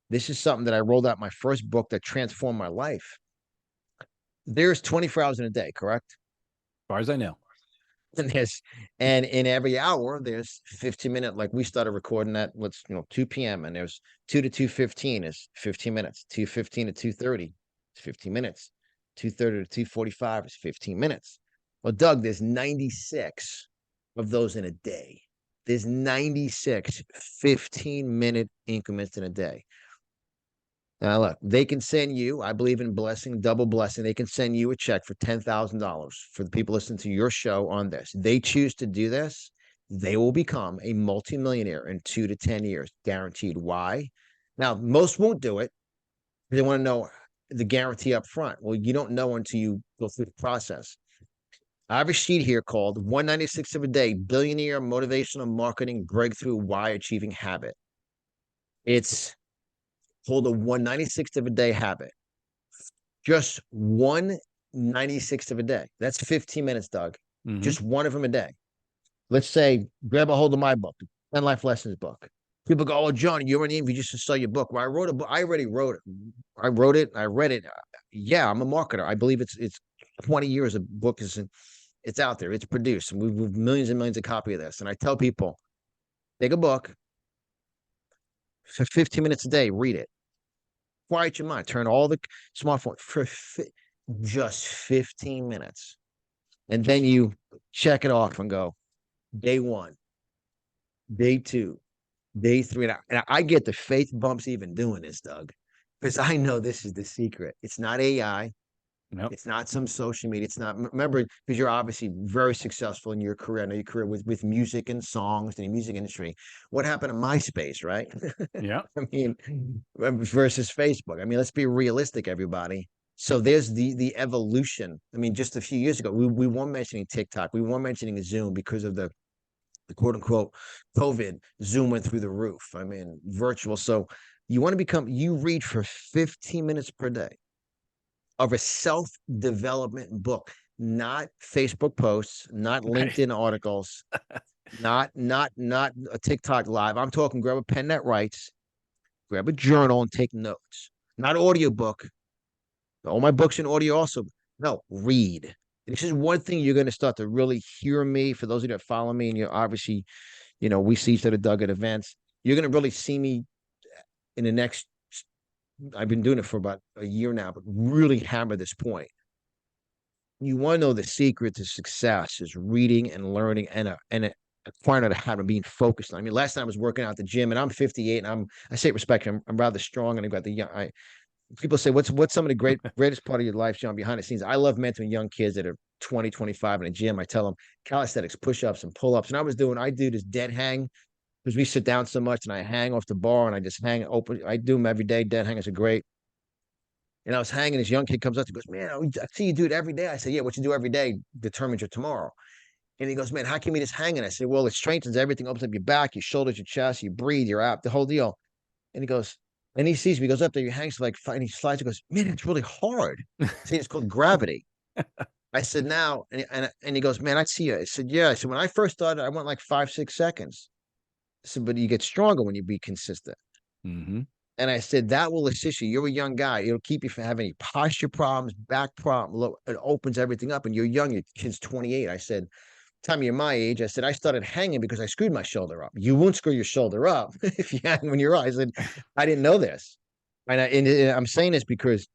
This is something that I rolled out in my first book that transformed my life. There's 24 hours in a day, correct? far as I know. And and in every hour there's 15 minutes. Like we started recording at 2 p.m. and there's 2 to 2:15 is 15 minutes. 2:15 to 2:30 is 15 minutes. 2:30 to 2:45 is 15 minutes. Well, Doug, there's 96 of those in a day. There's 96 15-minute increments in a day. Now, look, they can send you, I believe in blessing, double blessing. They can send you a check for $10,000 for the people listening to your show on this. They choose to do this, they will become a multimillionaire in 2 to 10 years, guaranteed. Why? Now, most won't do it. They want to know the guarantee up front. Well, you don't know until you go through the process. I have a sheet here called 196 of a day, Billionaire Motivational Marketing Breakthrough Why Achieving Habit. It's called a 196th of a day habit. Just 1/96 of a day. That's 15 minutes, Doug. Mhm. Just one of them a day. Let's say, grab a hold of my book, 10 Life Lessons book. People go, "Oh, John, you're an you just to sell your book." Well, I wrote a book. I already wrote it. I wrote it. I read it. Yeah, I'm a marketer. I believe it's 20 years of book it's out there. It's produced. And we've millions and millions of copies of this. And I tell people, take a book for 15 minutes a day, read it. Quiet your mind. Turn all the smartphone for just 15 minutes. And then you check it off and go, day one, day two, day three. And I get the faith bumps even doing this, Doug, because I know this is the secret. It's not AI. Yep. It's not some social media. It's not, remember, because you're obviously very successful in your career. I know your career with music and songs and the music industry. What happened to MySpace, right? Yeah. I mean, versus Facebook. I mean, let's be realistic, everybody. So there's the evolution. I mean, just a few years ago, we weren't mentioning TikTok. We weren't mentioning Zoom because of the quote unquote COVID. Zoom went through the roof. I mean, virtual. So you read for 15 minutes per day of a self-development book, not Facebook posts, not Right. LinkedIn articles, not a TikTok live. I'm talking grab a pen that writes, grab a journal and take notes. Not audiobook. All my books in audio also. No, read. This is one thing you're going to start to really hear me. For those of you that follow me, and you're obviously, we see each other, Doug, at events. You're going to really see me in the next. I've been doing it for about a year now, but really hammer this point. You want to know the secret to success is reading and learning and acquiring a habit of being focused. I mean, last time I was working out at the gym, and I'm 58, and I say respect. I'm rather strong, and I've got the young. People say, what's some of the greatest part of your life, John, behind the scenes? I love mentoring young kids that are 20, 25 in a gym. I tell them calisthenics, push-ups, and pull-ups. And I do this dead hang because we sit down so much, and I hang off the bar and I just hang open. I do them every day. Dead hangers are great. And I was hanging. This young kid comes up and goes, "Man, I see you do it every day." I said, "Yeah, what you do every day determines your tomorrow." And he goes, "Man, how can we just hanging?" I said, "Well, it strengthens everything, opens up your back, your shoulders, your chest, you breathe, your app, the whole deal." And he goes, and he sees me, he goes up there, he hangs for like five, and he slides, he goes, "Man, it's really hard." See, it's called gravity. I said, "Now," and he goes, "Man, I see you." I said, "Yeah." I said, "When I first started, I went like 5, 6 seconds." I said, "But you get stronger when you be consistent." Mm-hmm. And I said, that will assist you. You're a young guy. It'll keep you from having any posture problems, back problems. It opens everything up. And you're young. Your kid's 28. I said, time you're my age, I said, I started hanging because I screwed my shoulder up. You won't screw your shoulder up if you hang when you're right. I said, I didn't know this. And I'm saying this because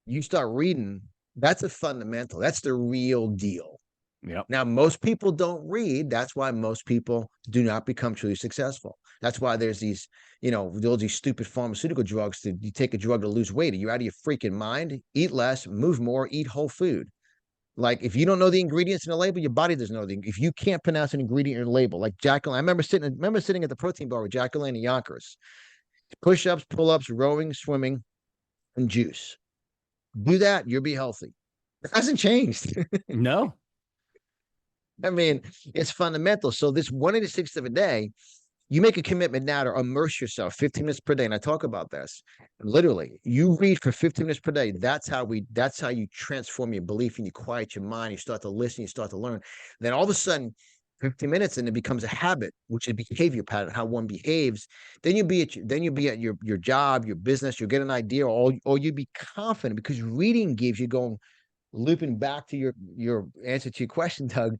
you start reading, that's a fundamental. That's the real deal. Yep. Now, most people don't read. That's why most people do not become truly successful. That's why there's these, all these stupid pharmaceutical drugs. You take a drug to lose weight. Are you out of your freaking mind? Eat less, move more, eat whole food. Like if you don't know the ingredients in the label, your body doesn't know if you can't pronounce an ingredient in the label, like Jacqueline. I remember sitting at the protein bar with Jacqueline and Yonkers. Push-ups, pull-ups, rowing, swimming, and juice. Do that, you'll be healthy. It hasn't changed. No. I mean, it's fundamental. So this 1/86 of a day, you make a commitment now to immerse yourself 15 minutes per day. And I talk about this. Literally, you read for 15 minutes per day. That's how you transform your belief and you quiet your mind. You start to listen, you start to learn. Then all of a sudden, 15 minutes and it becomes a habit, which is a behavior pattern, how one behaves. Then you'll be at your job, your business, you'll get an idea, or you'll be confident because reading gives you going looping back to your answer to your question, Doug.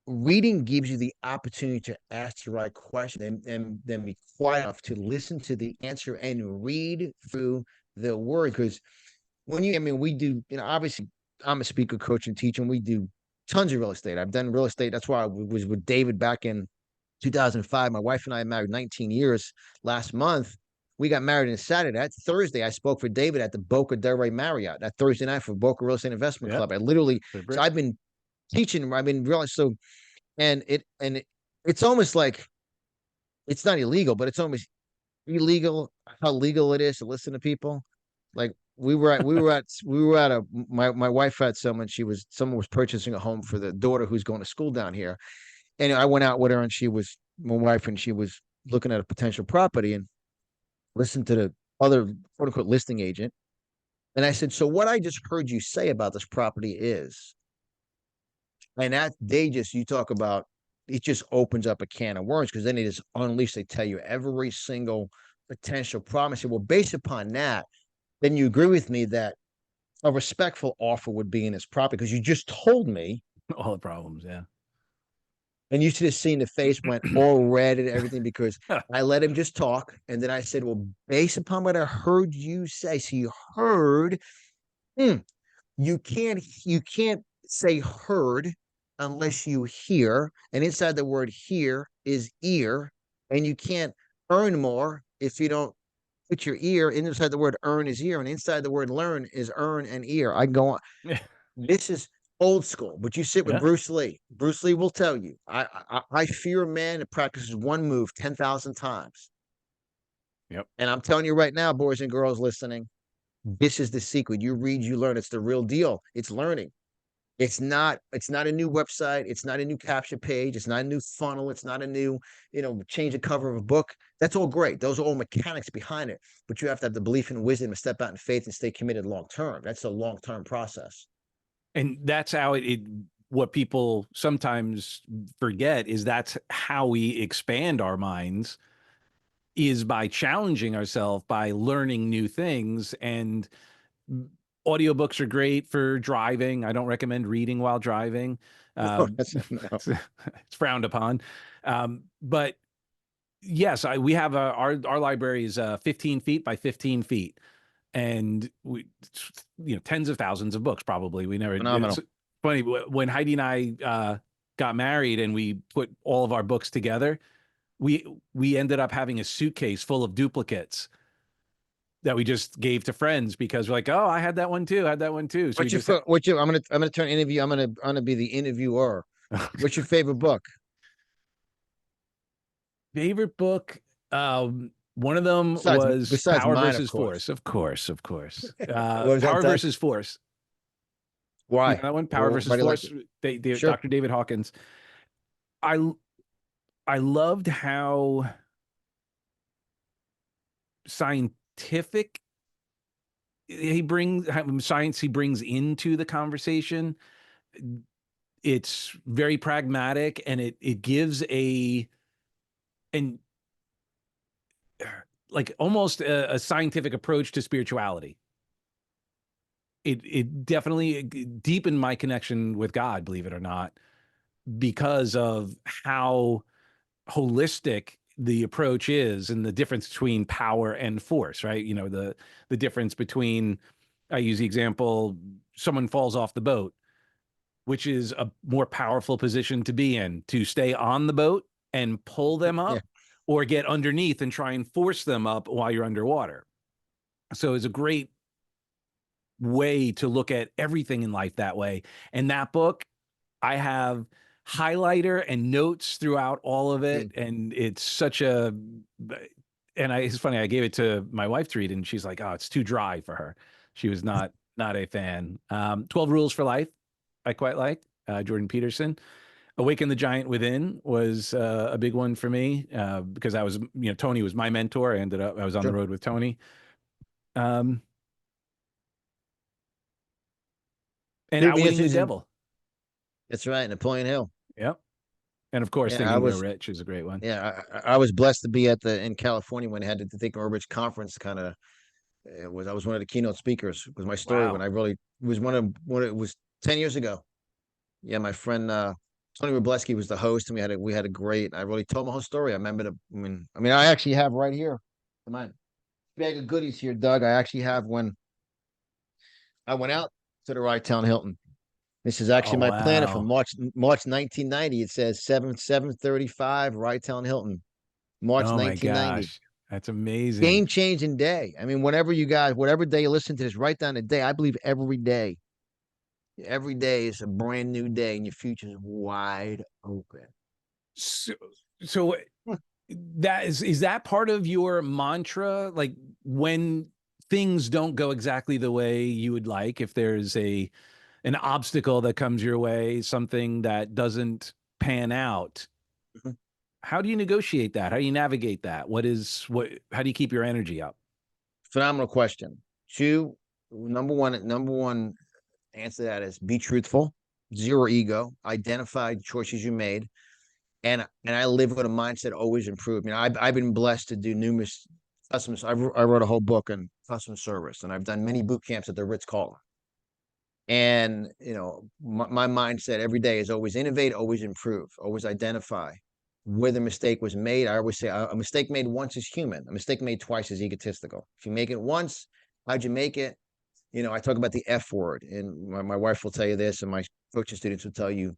Reading gives you the opportunity to ask the right question and then be quiet enough to listen to the answer and read through the word. Because I mean, we do, obviously, I'm a speaker, coach, and teacher, and we do tons of real estate. I've done real estate. That's why I was with David back in 2005. My wife and I married 19 years last month. We got married on Saturday. That Thursday, I spoke for David at the Boca del Rey Marriott. That Thursday night for Boca Real Estate Investment Yeah. Club. I literally, so Super. I've been teaching. I've been realizing so it's almost like it's not illegal, but it's almost illegal how legal it is to listen to people. Like we were at a my wife had someone was purchasing a home for the daughter who's going to school down here. And I went out with her and my wife and she was looking at a potential property and listened to the other quote unquote listing agent. And I said, so what I just heard you say about this property is, and that you talk about, it just opens up a can of worms because then it is unleashed. They tell you every single potential problem. I said, well, based upon that, then you agree with me that a respectful offer would be in his property because you just told me, All the problems. Yeah. and you should have seen the face went all red and everything because I let him just talk. And then I said, well, based upon what I heard you say, so you heard, hmm, you can't say heard unless you hear, and inside the word hear is ear, and you can't earn more if you don't put your ear inside the word earn is ear, and inside the word learn is earn and ear. I go on. Yeah. This is old school, but you sit with Yeah. Bruce Lee. Bruce Lee will tell you, I fear a man that practices one move 10,000 times. Yep. And I'm telling you right now, boys and girls listening, this is the secret. You read, you learn. It's the real deal. It's learning. It's not a new website. It's not a new capture page. It's not a new funnel. It's not a new, change the cover of a book. That's all great. Those are all mechanics behind it. But you have to have the belief and wisdom to step out in faith and stay committed long term. That's a long term process. And that's how what people sometimes forget is that's how we expand our minds is by challenging ourselves, by learning new things. And audiobooks are great for driving. I don't recommend reading while driving. No, Um, no. it's frowned upon. But yes, we have our library is 15 feet by 15 feet. And tens of thousands of books, probably. It's Phenomenal. funny when Heidi and I got married and we put all of our books together, we ended up having a suitcase full of duplicates that we just gave to friends because we're like, oh, I had that one too. I had that one too. So we just I'm gonna turn interview. I'm gonna be the interviewer. What's your favorite book? favorite book. One of them Besides was besides Power mine, of versus course. Force. Of course, of course. What was that, Power Doug? versus Force. You know Why? that one? Power versus Why do you like Force. it? Sure. Dr. David Hawkins. I I loved how scientific science he brings into the conversation. It's very pragmatic and it gives an like almost a scientific approach to spirituality. It definitely deepened my connection with God, believe it or not, because of how holistic the approach is and the difference between power and force, right? The difference between, I use the example, someone falls off the boat, which is a more powerful position to be in, to stay on the boat and pull them Yeah. up or get underneath and try and force them up while you're underwater. So it's a great way to look at everything in life that way. And that book, I have highlighter and notes throughout all of it. And it's it's funny, I gave it to my wife to read and she's like, oh, it's too dry for her. She was not Not a fan. 12 Rules for Life, I quite like. Jordan Peterson. Awaken the Giant Within was a big one for me because Tony was my mentor. I was on the Sure. road with Tony. Um, and Dude, Outwitting the Devil. that's right, Napoleon Hill. Yep. And of course, Yeah, Think and Grow Rich is a great one. I was blessed to be in California when they had the Think and Grow Rich conference. I was one of the keynote speakers. Was my story when Wow. I really it was it was 10 years ago. Yeah, my friend Tony Robleski was the host, and we had a great. I really told my whole story. I remember I actually have right here my bag of goodies here, Doug. I actually have when I went out to the Rye Town Hilton. This is Oh, actually my planner from wow. March 1990. It says 7/7/35 Rye Town Hilton, March Oh, my 1990. gosh. That's amazing. Game changing day. I mean, whatever day you listen to this, write down the day. I believe every day is a brand new day, and your future is wide open. So, so is that part of your mantra? Like when things don't go exactly the way you would like, if there's an obstacle that comes your way, something that doesn't pan out, Mhm. how do you negotiate that? How do you navigate that? How do you keep your energy up? Phenomenal question. Two, number one answer to that is be truthful, zero ego, identify choices you made, and I live with a mindset always improve. I've been blessed to do numerous customers. I wrote a whole book on customer service, and I've done many boot camps at the Ritz Carlton. And my mindset every day is always innovate, always improve, always identify where the mistake was made. I always say a mistake made once is human. A mistake made twice is egotistical. If you make it once, how'd you make it? I talk about the F word, and my wife will tell you this, and my coaching students will tell you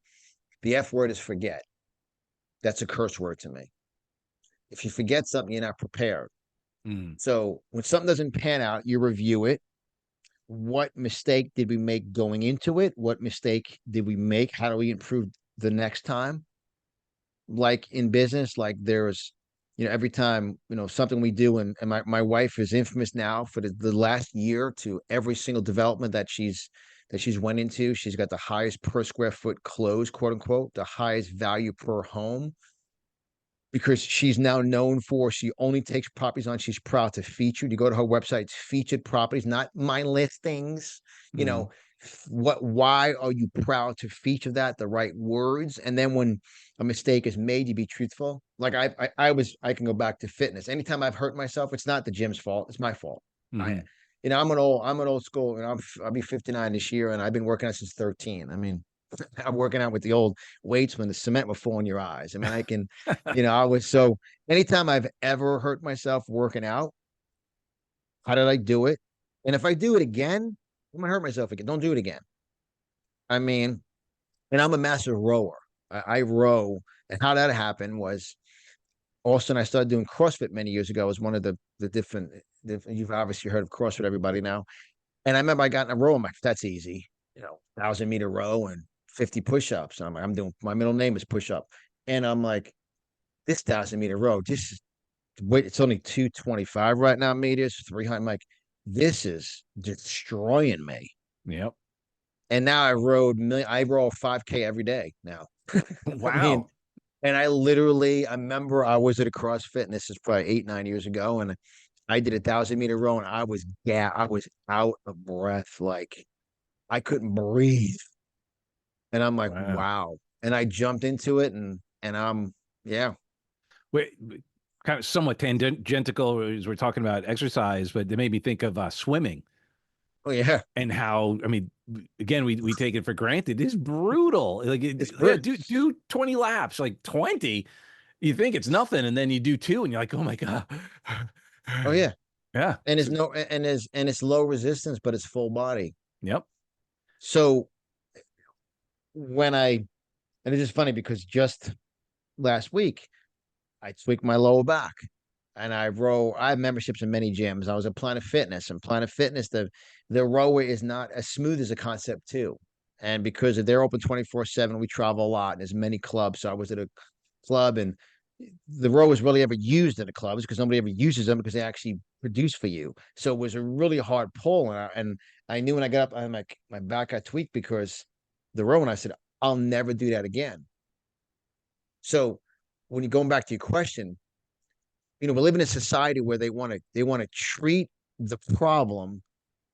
the F word is forget. That's a curse word to me. If you forget something, you're not prepared. Mm, So when something doesn't pan out, you review it. What mistake did we make going into it? What mistake did we make? How do we improve the next time? Like in business, like there's, every time, something we do, and my wife is infamous now for the last year to every single development that she's went into. She's got the highest per square foot close, quote unquote, the highest value per home because she's now known for she only takes properties on she's proud to feature. You go to her website, it's featured properties, not my listings. You mm, know, why are you proud to feature that? The right words. And then when a mistake is made, you be truthful. Like I can go back to fitness. Anytime I've hurt myself, it's not the gym's fault, it's my fault. I mhm. I'm an old school, and I'll be 59 this year, and I've been working out since 13. I mean, I'm working out with the old weights when the cement will fall in your eyes. I mean, I was so anytime I've ever hurt myself working out, how did I do it? And if I do it again, I'm gonna hurt myself again. Don't do it again. I mean, and I'm a massive rower. I row, and how that happened was also I started doing CrossFit many years ago. As one of the different. You've obviously heard of CrossFit, everybody now. And I remember I got in a row. I'm like, that's easy, 1,000 meter row and 50 push-ups. And I'm doing my middle name is push up. And I'm like, this 1,000 meter row, just wait, it's only 225 right now, meters, 300. I'm like, this is destroying me. Yep. And now I roll 5K every day now. I mean, Wow. and I remember I was at a CrossFit, and this is probably 8, 9 years ago, and I did 1,000 meter row, and I was out of breath, like I couldn't breathe. And I'm like, Wow. wow. And I jumped into it, yeah. Wait, kind of somewhat tangential as we're talking about exercise, but they made me think of swimming Oh yeah. and how, I mean, again, we take it for granted. It's brutal. Like, It's yeah, brutal. do 20 laps, like 20. You think it's nothing, and then you do two, and you're like, oh my God. Oh yeah. Yeah. And it's So, no and it's low resistance, but it's full body. yep. So when I and it's just funny because just last week I tweaked my lower back, and I have memberships in many gyms. I was at Planet Fitness, and Planet Fitness, the rower is not as smooth as a concept too. And because they're open 24/7, we travel a lot, and there's many clubs. So I was at a club, and the row is really ever used in the clubs because nobody ever uses them because they actually produce for you. So it was a really hard pull, and I knew when I got up, I'm like my back got tweaked because the row, and I said, I'll never do that again. So when you're going back to your question, we live in a society where they want to treat the problem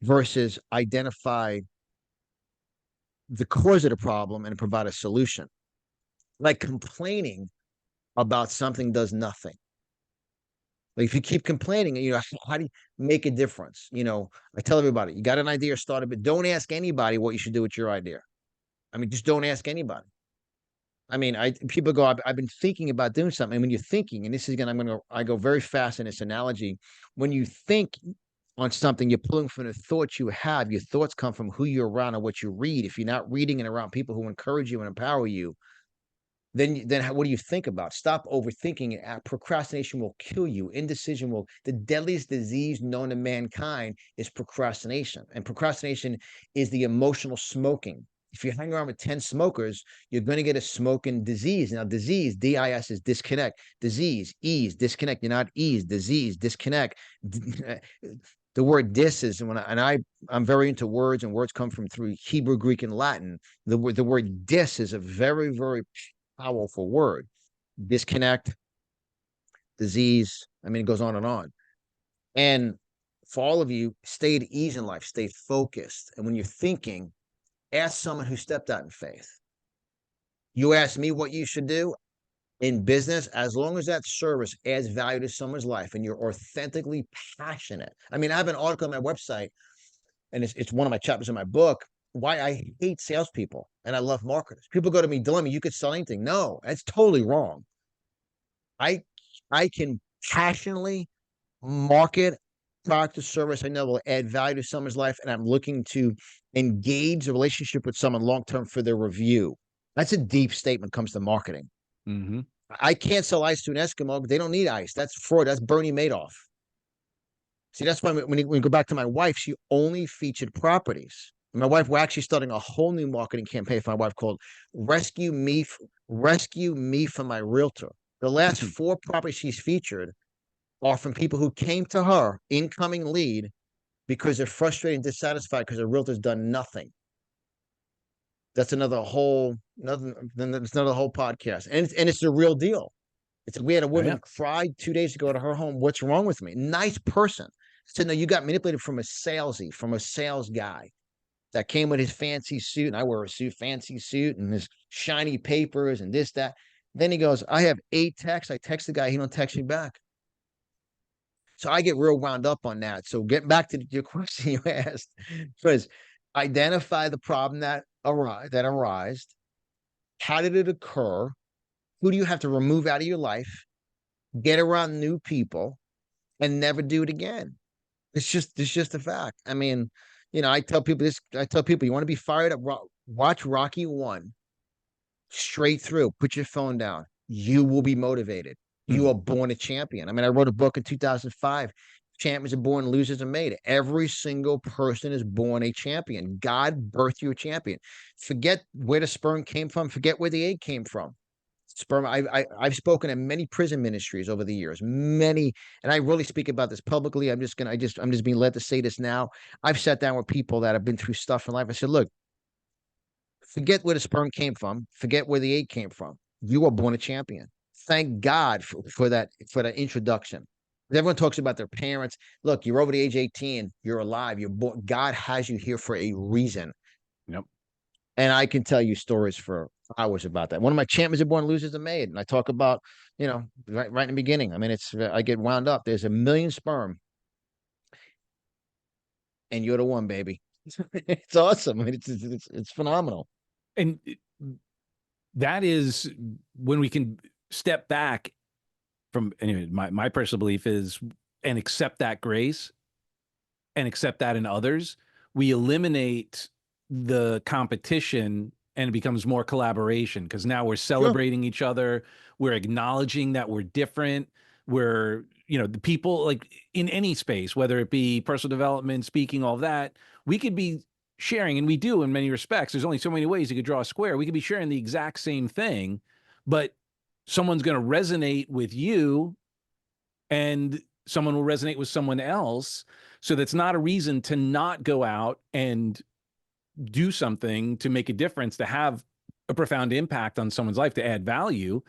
versus identify the cause of the problem and provide a solution. Like complaining about something does nothing. Like if you keep complaining, how do you make a difference? I tell everybody, you got an idea, start it, but don't ask anybody what you should do with your idea. I mean, just don't ask anybody. I mean, people go, I've been thinking about doing something. And when you're thinking, and this is gonna, I go very fast in this analogy. When you think on something, you're pulling from the thoughts you have. Your thoughts come from who you're around and what you read. If you're not reading and around people who encourage you and empower you, then what do you think about? Stop overthinking it. Procrastination will kill you. Indecision will. The deadliest disease known to mankind is procrastination, and procrastination is the emotional smoking. If you hang around with 10 smokers, you're going to get a smoking disease. Now, disease, DIS, is disconnect. Disease, ease, disconnect. You're not ease. Disease, disconnect. The word dis is I'm very into words, and words come from through Hebrew, Greek, and Latin. The word dis is a very, very powerful word. Disconnect, disease. I mean, it goes on and on. And for all of you, stay at ease in life, stay focused. And when you're thinking, ask someone who stepped out in faith. You ask me what you should do in business, as long as that service adds value to someone's life and you're authentically passionate. I mean, I have an article on my website, and it's one of my chapters in my book, why I hate salespeople and I love marketers. People go to me, Dilemma, you could sell anything. No, that's totally wrong. I I can passionately market product or service I know will add value to someone's life, and I'm looking to engage a relationship with someone long term for their review. That's a deep statement when it comes to marketing. Mm-hmm. I can't sell ice to an Eskimo. They don't need ice. That's fraud. That's Bernie Madoff. See, that's why when you go back to my wife, she only featured properties. My wife, we're actually starting a whole new marketing campaign for my wife called Rescue Me from My Realtor. The last 4 properties she's featured are from people who came to her, incoming lead, because they're frustrated and dissatisfied because their realtor's done nothing. That's another whole podcast, and it's the real deal. We had a Oh, yeah. woman cry 2 days ago to her home. What's wrong with me? Nice person. Said, no, you got manipulated from a sales guy that came with his fancy suit. And I wear a fancy suit and his shiny papers and this, that. Then he goes, I have 8 texts. I text the guy. He don't text me back. So I get real wound up on that. So getting back to your question you asked was identify the problem that arised. How did it occur? Who do you have to remove out of your life? Get around new people and never do it again. It's just a fact. I mean, I tell people this. I tell people, you want to be fired up. Watch Rocky 1 straight through. Put your phone down. You will be motivated. You are born a champion. I mean, I wrote a book in 2005. Champions are born, losers are made. Every single person is born a champion. God birthed you a champion. Forget where the sperm came from. Forget where the egg came from. Sperm. I've spoken at many prison ministries over the years, many, and I really speak about this publicly. I'm just being led to say this now. I've sat down with people that have been through stuff in life. I said, look, forget where the sperm came from. Forget where the egg came from. You were born a champion. Thank God for that introduction. Everyone talks about their parents. Look, you're over the age 18. You're alive. You're born. God has you here for a reason. Yep. And I can tell you stories for hours about that. One of my champions are born, losers are made. And I talk about, right in the beginning. I mean, I get wound up. There's 1,000,000 sperm, and you're the one, baby. It's awesome. I mean, it's phenomenal. And that is when we can step back from, anyway, my personal belief is, and accept that grace and accept that in others, we eliminate the competition and it becomes more collaboration, because now we're Sure. celebrating each other. We're acknowledging that we're different. We're, the people, like in any space, whether it be personal development, speaking, all that, we could be sharing, and we do in many respects. There's only so many ways you could draw a square. We could be sharing the exact same thing, but someone's going to resonate with you, and someone will resonate with someone else. So that's not a reason to not go out and do something to make a difference, to have a profound impact on someone's life, to add value.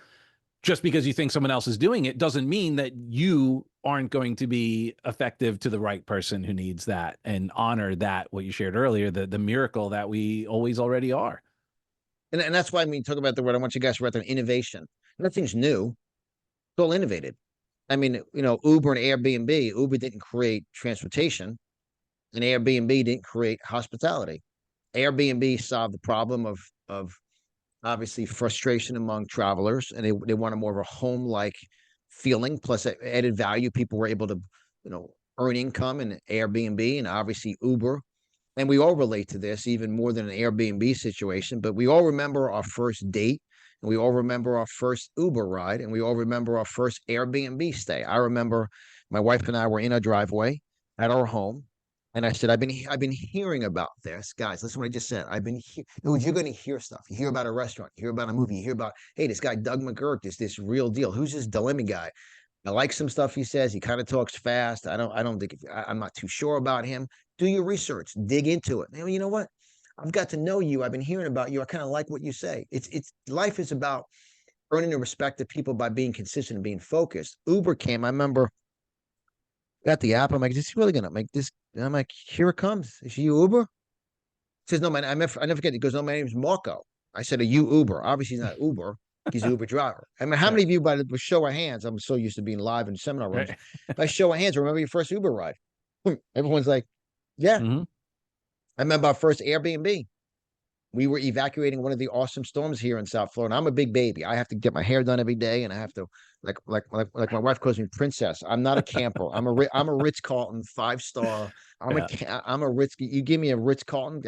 Just because you think someone else is doing it doesn't mean that you aren't going to be effective to the right person who needs that, and honor that, what you shared earlier, the miracle that we always already are. And that's why I mean, talk about the word. I want you guys to write down innovation. Nothing's new. It's all innovated. I mean, Uber and Airbnb. Uber didn't create transportation, and Airbnb didn't create hospitality. Airbnb solved the problem of obviously frustration among travelers, and they wanted more of a home like feeling plus added value. People were able to, earn income in Airbnb, and obviously Uber. And we all relate to this even more than an Airbnb situation, but we all remember our first date, and we all remember our first Uber ride, and we all remember our first Airbnb stay. I remember my wife and I were in a driveway at our home, and I said, I've been hearing about this, guys. Listen to what I just said. You're going to hear stuff. You hear about a restaurant, you hear about a movie, you hear about, hey, this guy Doug McGurk is this real deal. Who's this Lemme guy? I like some stuff he says. He kind of talks fast. I don't think I'm not too sure about him. Do your research, dig into it. You know what? I've got to know you. I've been hearing about you. I kind of like what you say. It's life is about earning the respect of people by being consistent and being focused. Uber came. I remember got the app. I'm like, is this really gonna make this? And I'm like, here it comes. Is you Uber? He says, no, man. I never forget. He goes, no, my name's Marco. I said, are you Uber? Obviously, he's not Uber. He's an Uber driver. I mean, how Right. many of you, by the show of hands, I'm so used to being live in seminar rooms. Right. By show of hands, remember your first Uber ride? Everyone's like, yeah. Mm-hmm. I remember our first Airbnb. We were evacuating one of the awesome storms here in South Florida. I'm a big baby. I have to get my hair done every day, and I have to like my wife calls me princess. I'm not a camper. I'm a Ritz Carlton 5 star. Yeah. I'm a Ritz. You give me a Ritz Carlton.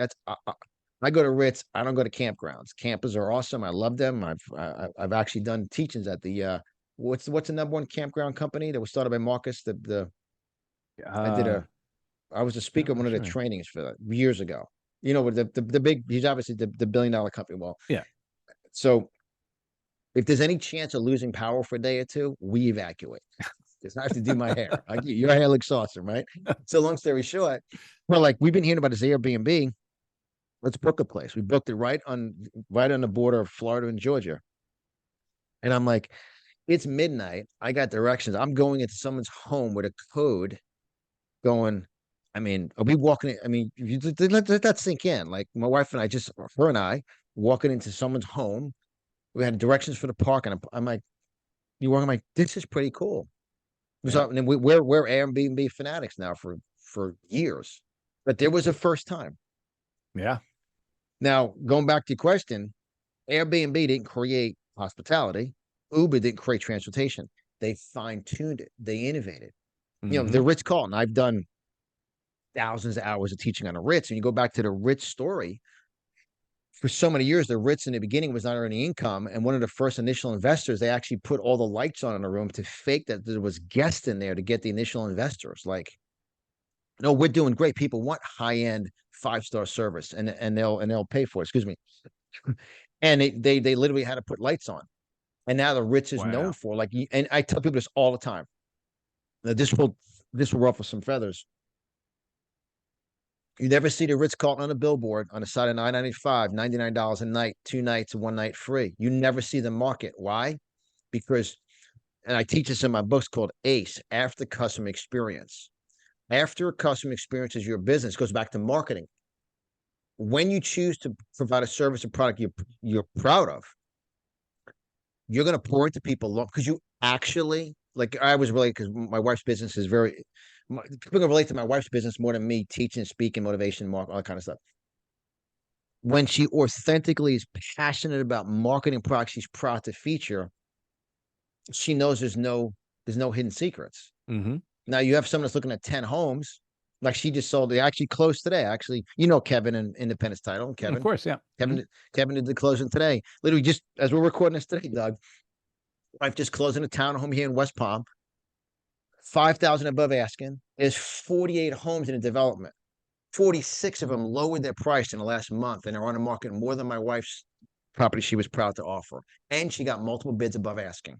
I go to Ritz. I don't go to campgrounds. Campers are awesome. I love them. I've actually done teachings at the what's the number one campground company that was started by Marcus. I did Uh, a I was a no, speaker I'm at not one of the sure. trainings for that years ago. The big, he's obviously the $1 billion company. Well, Yeah. so if there's any chance of losing power for a day or two, we evacuate. Because I have to do my hair. Your hair looks awesome, right? So long story short, well, like we've been hearing about this Airbnb. Let's book a place. We booked it right on the border of Florida and Georgia. And I'm like, it's midnight. I got directions. I'm going into someone's home with a code going, I mean, are we walking? I mean, let that sink in. Like my wife and I, just her and I, walking into someone's home. We had directions for the park, and I'm like, you walk. I'm like, this is pretty cool. Yeah. So, and we're Airbnb fanatics now for years, but there was a first time. Yeah. Now going back to your question, Airbnb didn't create hospitality. Uber didn't create transportation. They fine tuned it. They innovated. Mm-hmm. The Ritz Carlton. I've done thousands of hours of teaching on a Ritz, and you go back to the Ritz story. For so many years, the Ritz in the beginning was not earning income. And one of the first initial investors, they actually put all the lights on in the room to fake that there was guests in there to get the initial investors. Like, no, we're doing great. People want high end 5 star service, and they'll pay for it. Excuse me. And they literally had to put lights on. And now the Ritz is known Wow. for, like, and I tell people this all the time. Now, this will ruffle some feathers. You never see the Ritz Carlton on a billboard on the side of 995, $99 a night, 2 nights, 1 night free. You never see them market. Why? Because, and I teach this in my books called ACE, After Customer Experience. After customer experience is your business, goes back to marketing. When you choose to provide a service or product you're proud of, you're going to pour into people because you actually, like, I was really, because my wife's business is very, people can relate to my wife's business more than me teaching, speaking, motivation, mark, all that kind of stuff. When she authentically is passionate about marketing products she's proud to feature, she knows there's no hidden secrets. Mm-hmm. Now you have someone that's looking at 10 homes, like she just sold. They actually closed today. Actually, Kevin in Independence Title. Of course. Yeah. Mm-hmm. Kevin did the closing today. Literally, just as we're recording this today, Doug. I've just closing a townhome here in West Palm. 5,000 above asking. There's 48 homes in the development. 46 of them lowered their price in the last month, and they're on the market more than my wife's property she was proud to offer. And she got multiple bids above asking.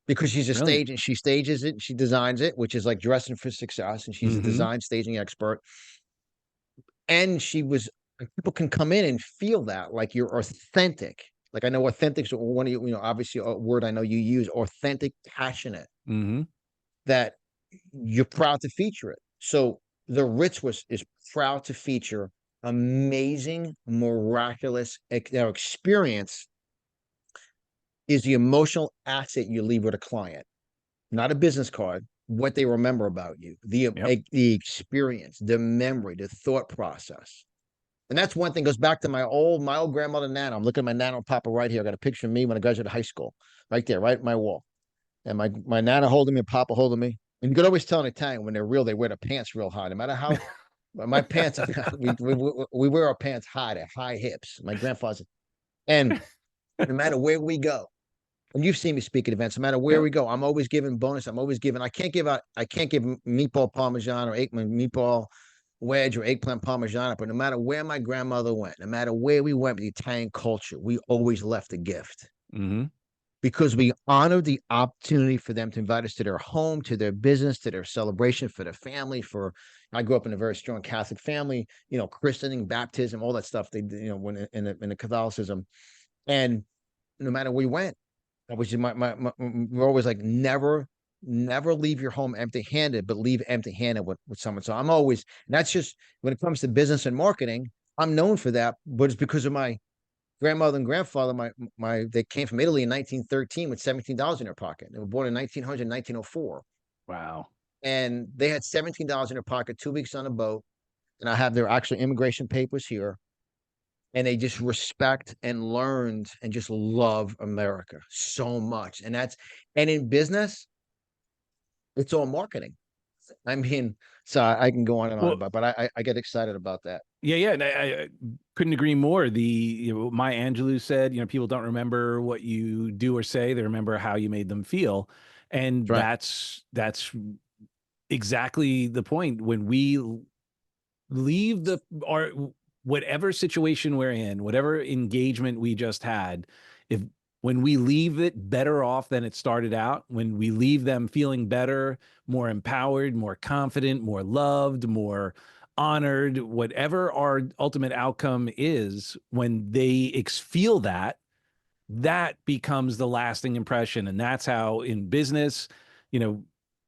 because she's a Brilliant. stage and she stages it, she designs it, which is like dressing for success, and she's a Mhm. design staging expert. And she was people can come in and feel that like you're authentic. Like I know authentic is one of you know, obviously a word I know you use, authentic, passionate, Mhm. that you're proud to feature it. So the Ritz was is proud to feature amazing, miraculous experience is the emotional asset you leave with a client, not a business card. What they remember about you, Yep. the experience, the memory, the thought process. And that's one thing goes back to my old grandmother Nana. I'm looking at my Nana and Papa right here. I got a picture of me when I graduated high school, right there, right at my wall. And my Nana holding me, and Papa holding me. And you could always tell in Italian when they're real, they wear the pants real high. No matter how my pants, we wear our pants high, they're high hips. My grandfather's, and no matter where we go, and you've seen me speak at events, no matter where Yep. we go, I'm always giving bonus. I'm always giving. I can't give meatball parmesan or eggplant meatball wedge or eggplant parmesan. But no matter where my grandmother went, no matter where we went with the Italian culture, we always left a gift Mhm. because we honored the opportunity for them to invite us to their home, to their business, to their celebration, for their family. For I grew up in a very strong Catholic family, you know, christening, baptism, all that stuff. They, you know, when in the Catholicism, and no matter where we went, I was we're always like never leave your home empty handed, but leave empty handed with someone. So I'm always, and that's just when it comes to business and marketing, I'm known for that, but it's because of my grandmother and grandfather. They came from Italy in 1913 with $17 in their pocket. They were born in 1900, 1904, Wow. and they had $17 in their pocket, 2 weeks on a boat. And I have their actual immigration papers here, and they just respect and learned and just love America so much. And in business, it's all marketing. I mean, so I can go on and on Well, about, but I get excited about that. yeah, yeah, and I couldn't agree more. Maya Angelou said, people don't remember what you do or say; they remember how you made them feel, and That's right. that's exactly the point. When we leave the our whatever situation we're in, whatever engagement we just had, if when we leave it better off than it started out, when we leave them feeling better, more empowered, more confident, more loved, more honored, whatever our ultimate outcome is, when they feel that, that becomes the lasting impression. And that's how in business, you know,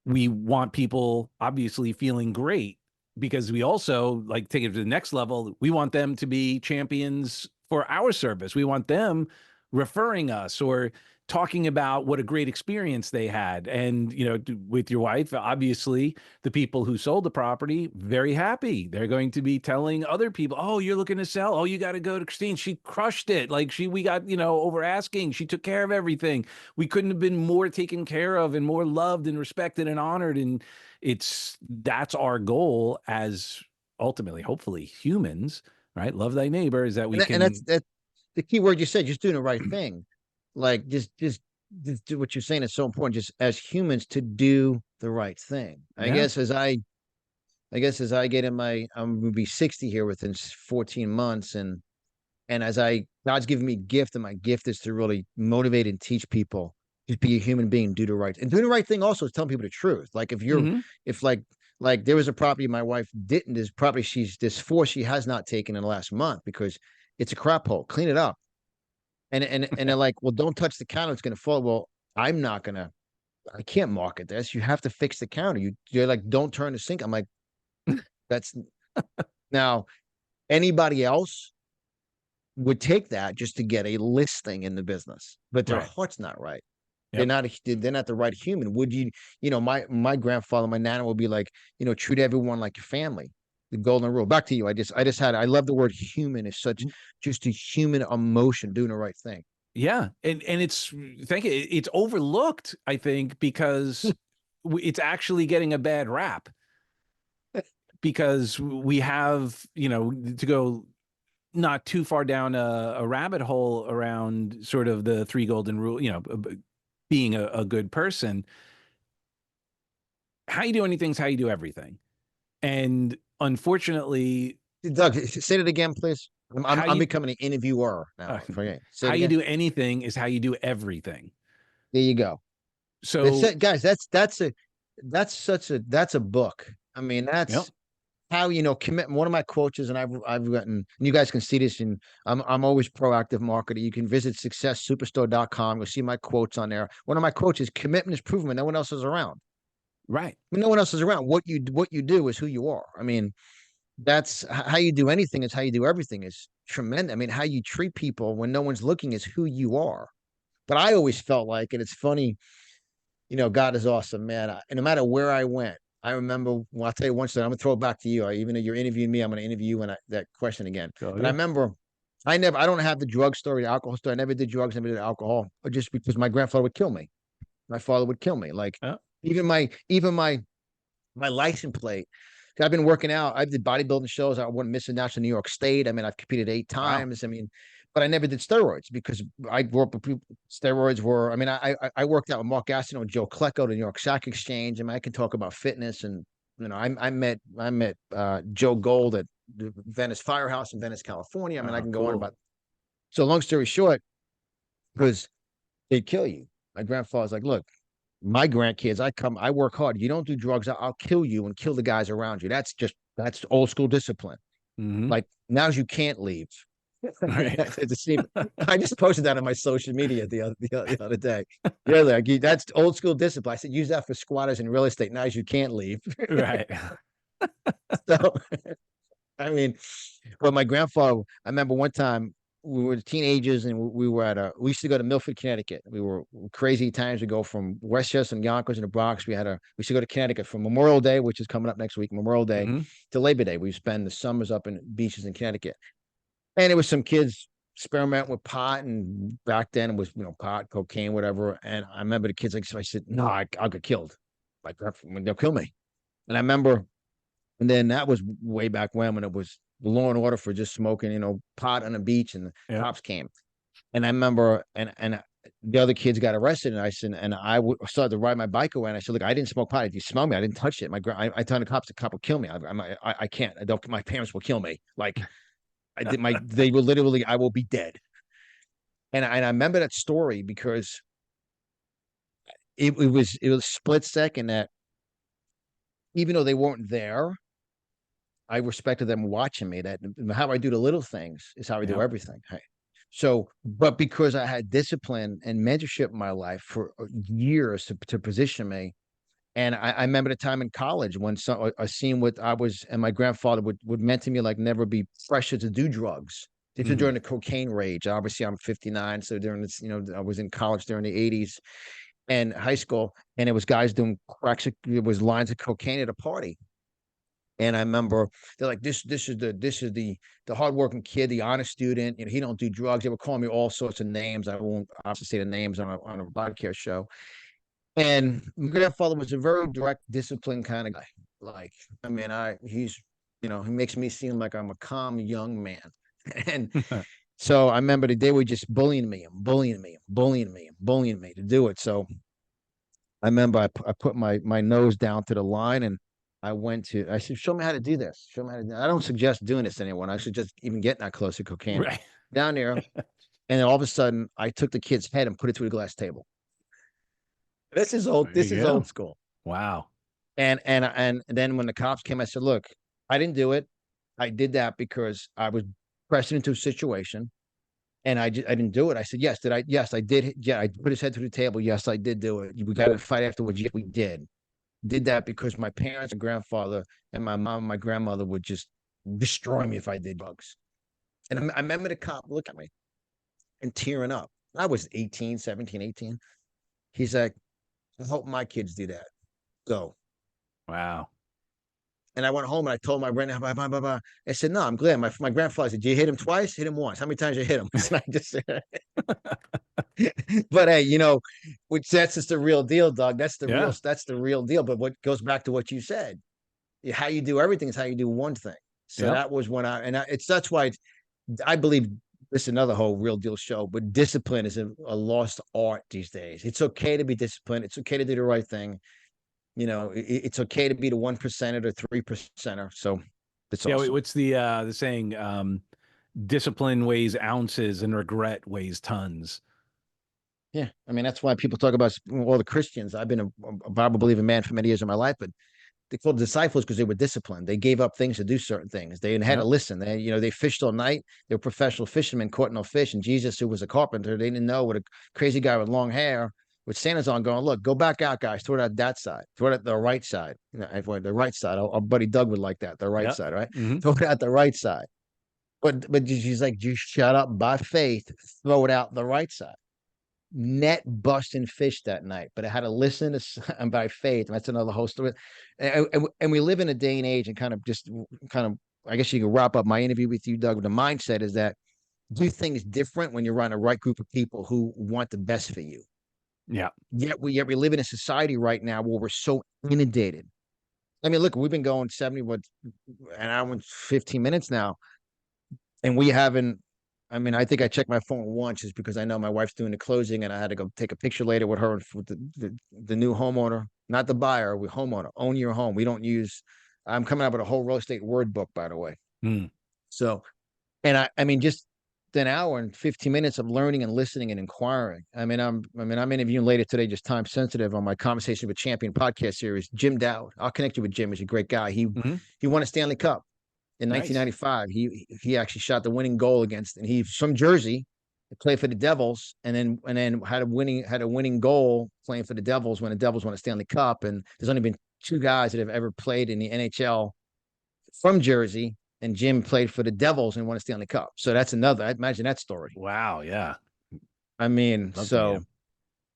we want people obviously feeling great because we also like take it to the next level. We want them to be champions for our service. We want them referring us or talking about what a great experience they had. And, with your wife, obviously, the people who sold the property, very happy. They're going to be telling other people, oh, you're looking to sell. Oh, you got to go to Christine. She crushed it. Like we got, over asking. She took care of everything. We couldn't have been more taken care of and more loved and respected and honored. And that's our goal as ultimately, hopefully, humans, right? Love thy neighbor is that we And can, that's the key word you said, just doing the right thing. Like just do what you're saying is so important, just as humans to do the right thing. yeah. I guess as I get in I'm gonna be 60 here within 14 months, and as I God's given me gift, and my gift is to really motivate and teach people, just be a human being, do the right, and doing the right thing also is telling people the truth. Like Hmm. if like there was a property my wife didn't, there's property this force she has not taken in the last month because it's a crap hole. Clean it up. And they're like, well, don't touch the counter, it's gonna fall. Well, I'm not gonna, I can't market this. You have to fix the counter. You're like, don't turn the sink. I'm like, that's now anybody else would take that just to get a listing in the business, but their Right. heart's not right. Yep. They're not the right human. Would you, my grandfather, my nana would be like, treat everyone like your family. The golden rule. Back to you. I love the word human is such just a human emotion, doing the right thing. Yeah, and thank you. It's overlooked, I think, because it's actually getting a bad rap because we have, to go not too far down a rabbit hole around sort of the three golden rule, being a good person. How you do anything is how you do everything. And unfortunately, Doug, say it again, please. how I'm you becoming an interviewer uh, now. Okay, say how it you again. do anything is how you do everything. There you go. That's So, it, guys. That's a book. I mean, yep. that's how commit. One of my quotes is, and I've written, and you guys can see this, and I'm always proactive marketer. You can visit successsuperstore.com. You'll see my quotes on there. One of my quotes is, commitment is proven when no one else is around. Right. When no one else is around, what you do is who you are. I mean, that's how you do anything is how you do everything is tremendous. I mean, how you treat people when no one's looking is who you are. But I always felt like, and it's funny, God is awesome, man. And no matter where I went, I remember, well, I'll tell you one story. I'm going to throw it back to you. Even though you're interviewing me, I'm going to interview you on that question again. Go But I you. remember, I don't have the drug story, the alcohol story. I never did drugs, never did alcohol, just because my grandfather would kill me. My father would kill me. Like, Yeah. even my license plate. I've been working out. I did bodybuilding shows. I won Miss National New York State. I mean, I've competed 8 Wow. times. I mean, but I never did steroids because I grew up with people. Steroids were. I mean, I worked out with Mark Gastineau and Joe Klecko, the New York Stock Exchange. I mean, I can talk about fitness, and I met Joe Gold at the Venice Firehouse in Venice, California. I mean, I Oh, can go on cool. about. So long story short, because they'd kill you. My grandfather's like, look, my grandkids, I work hard. You don't do drugs, I'll kill you and kill the guys around you. That's old school discipline. Hmm. Like, now you can't leave. I mean, Right. I just posted that on my social media the other day. Yeah, like, that's old school discipline. I said, use that for squatters in real estate. Now you can't leave. Right. So, I mean, but my grandfather, I remember one time we were teenagers and we used to go to Milford, Connecticut. We were crazy times. We go from Westchester and Yonkers and the Bronx. We used to go to Connecticut from Memorial Day, which is coming up next week, Memorial Day, Hmm. to Labor Day. We spend the summers up in beaches in Connecticut. And it was some kids experimenting with pot. And back then it was, pot, cocaine, whatever. And I remember the kids, like, so I said, no, I'll get killed. Like, they'll kill me. And I remember, and then that was way back when it was the law and order for just smoking, pot on the beach, and the Yep. cops came. And I remember, and the other kids got arrested, and I said, and started to ride my bike away, and I said, look, I didn't smoke pot. If you smell me, I didn't touch it. I told the cop will kill me. I can't. I don't. My parents will kill me. Like, they will literally. I will be dead. And I remember that story because it was a split second that, even though they weren't there, I respected them watching me. That how I do the little things is how I do Yep. everything. Hey. So, but because I had discipline and mentorship in my life for years to position me, and I remember the time in college when a scene with I was and my grandfather would mentor me like never be pressure to do drugs. This was Hmm. during the cocaine rage. Obviously, I'm 59, so during this, I was in college during the 80s and high school, and it was guys doing cracks. It was lines of cocaine at a party. And I remember they're like, this is the hardworking kid, the honest student. He don't do drugs. They were calling me all sorts of names. I won't obviously say the names on a podcast show. And my grandfather was a very direct, disciplined kind of guy. Like, I mean, he makes me seem like I'm a calm young man. And so I remember the day we just bullying me and bullying me and bullying me and bullying me to do it. So I remember I put my nose down to the line, and I said, show me how to do this. Show me how to do. I don't suggest doing this to anyone. I should just even get that close to cocaine Right. down there. And then all of a sudden I took the kid's head and put it through the glass table. This is old. There This you is go. old school. Wow. And then when the cops came, I said, look, I didn't do it. I did that because I was pressed into a situation, and I didn't do it. I said, yes, did I? Yes, I did. Yeah, I put his head through the table. Yes, I did do it. We got to fight afterwards. Yes, we did that because my parents and grandfather and my mom and my grandmother would just destroy me if I did drugs. And I remember the cop look at me and tearing up. I was 18, 17, 18. He's like, I hope my kids do that. Go. Wow. And I went home and I told my brother, blah, blah, blah, blah. I said, no, I'm glad. My grandfather said, did you hit him twice? Hit him once. How many times you hit him? So I just said, but hey, which that's just the real deal, dog. Yeah. That's the real deal. But what goes back to what you said, how you do everything is how you do one thing. So Yep. that was when that's why I believe this is another whole real deal show, but discipline is a lost art these days. It's okay to be disciplined. It's okay to do the right thing. It's okay to be the 1%er, the 3%er. So it's Yeah. awesome. What's the saying? Discipline weighs ounces and regret weighs tons. Yeah, I mean that's why people talk about all the Christians. I've been a Bible believing man for many years of my life, but they called disciples because they were disciplined. They gave up things to do certain things. They had to Yep. listen. They fished all night. They were professional fishermen, caught no fish. And Jesus, who was a carpenter, they didn't know what a crazy guy with long hair with sandals on going, look, go back out, guys. Throw it out that side. Throw it at the right side. The right side. Our buddy Doug would like that. The right Yep. side, right? Hmm. Throw it out the right side. But she's like, just shut up by faith. Throw it out the right side. Net busting fish that night, but I had to listen to and by faith. And that's another whole story. And we live in a day and age, and kind of, I guess you can wrap up my interview with you, Doug. The mindset is that do things different when you're around the right group of people who want the best for you. Yeah. Yet we live in a society right now where we're so inundated. I mean, look, we've been going 70 what an hour and 15 minutes now, and we haven't. I mean, I think I checked my phone once just because I know my wife's doing the closing, and I had to go take a picture later with her with the new homeowner, not the buyer, we homeowner. Own your home. We don't use. I'm coming up with a whole real estate word book, by the way. Mm. So, and I mean, just an hour and 15 minutes of learning and listening and inquiring. I'm interviewing later today, just time sensitive, on my Conversation with Champion podcast series. Jim Dowd. I'll connect you with Jim. He's a great guy. Hmm. He won a Stanley Cup in Nice. 1995. He actually shot the winning goal against, and he's from Jersey. He played for the Devils, and then had a winning goal playing for the Devils when the Devils won a Stanley Cup. And there's only been two guys that have ever played in the NHL from Jersey, and Jim played for the Devils and won a Stanley Cup. So that's another. I imagine that story. Wow. Yeah. I mean, Love to meet so him.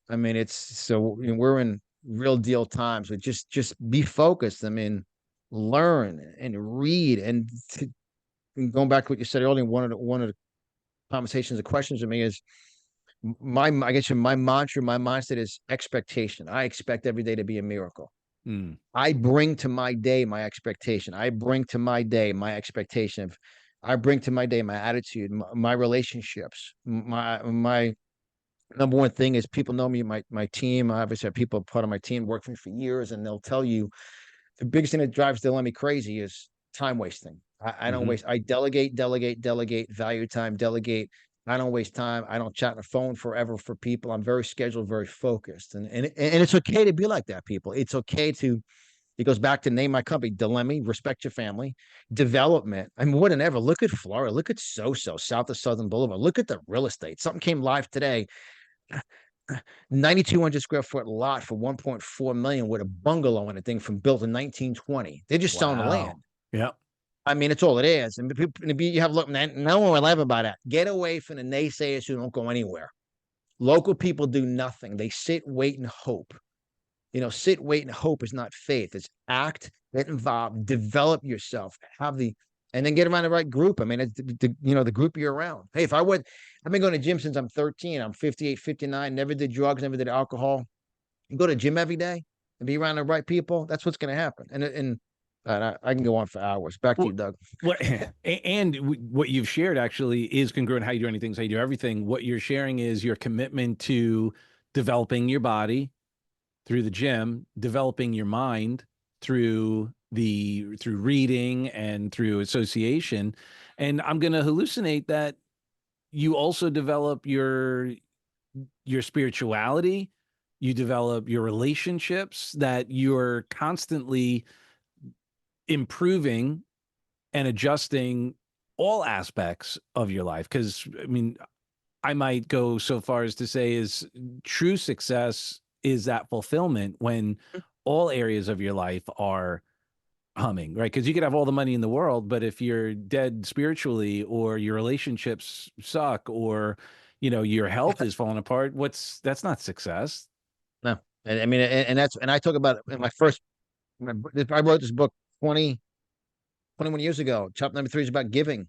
I mean, it's so we're in real deal times, but just be focused. I mean, learn and read and going back to what you said earlier, one of the conversations, the questions with me is I guess my mantra, my mindset is expectation. I expect every day to be a miracle. Mm. I bring to my day my expectation. I bring to my day my expectation of, I bring to my day my attitude, my relationships. My number one thing is people know me, my team. I obviously have people part of my team work for me for years, and they'll tell you the biggest thing that drives Lemme crazy is time wasting. I don't Hmm. waste. I delegate, delegate, delegate, value time, delegate. I don't waste time. I don't chat on the phone forever for people. I'm very scheduled, very focused, and it's okay to be like that. People, it's okay to. It goes back to name my company, Dilemma, respect your family, development. I mean, more than ever, look at Florida, look at south of Southern Boulevard. Look at the real estate. Something came live today, 9,200 square foot lot for 1.4 million with a bungalow on a thing from built in 1920. They're just selling the Wow. land. Yep. I mean, it's all it is. And you have look, no one will laugh about that. Get away from the naysayers who don't go anywhere. Local people do nothing. They sit, wait, and hope. Sit, wait, and hope is not faith. It's act, get involved, develop yourself, and then get around the right group. I mean, it's the group you're around. Hey, I've been going to gym since I'm 13. I'm 58, 59. Never did drugs, never did alcohol. You go to gym every day and be around the right people. That's what's going to happen. And I can go on for hours. Back to Well, you, Doug. what and what you've shared actually is congruent. How you do anything, how you do everything. What you're sharing is your commitment to developing your body through the gym, developing your mind through reading and through association. And I'm going to hallucinate that you also develop your spirituality, you develop your relationships, that you're constantly improving and adjusting all aspects of your life. Because I mean, I might go so far as to say is true success is that fulfillment when all areas of your life are humming, right? Because you could have all the money in the world, but if you're dead spiritually, or your relationships suck, or your health is falling apart, that's not success. No, and I mean, and I talk about it in my first. I wrote this book 21 years ago. Chapter number 3 is about giving.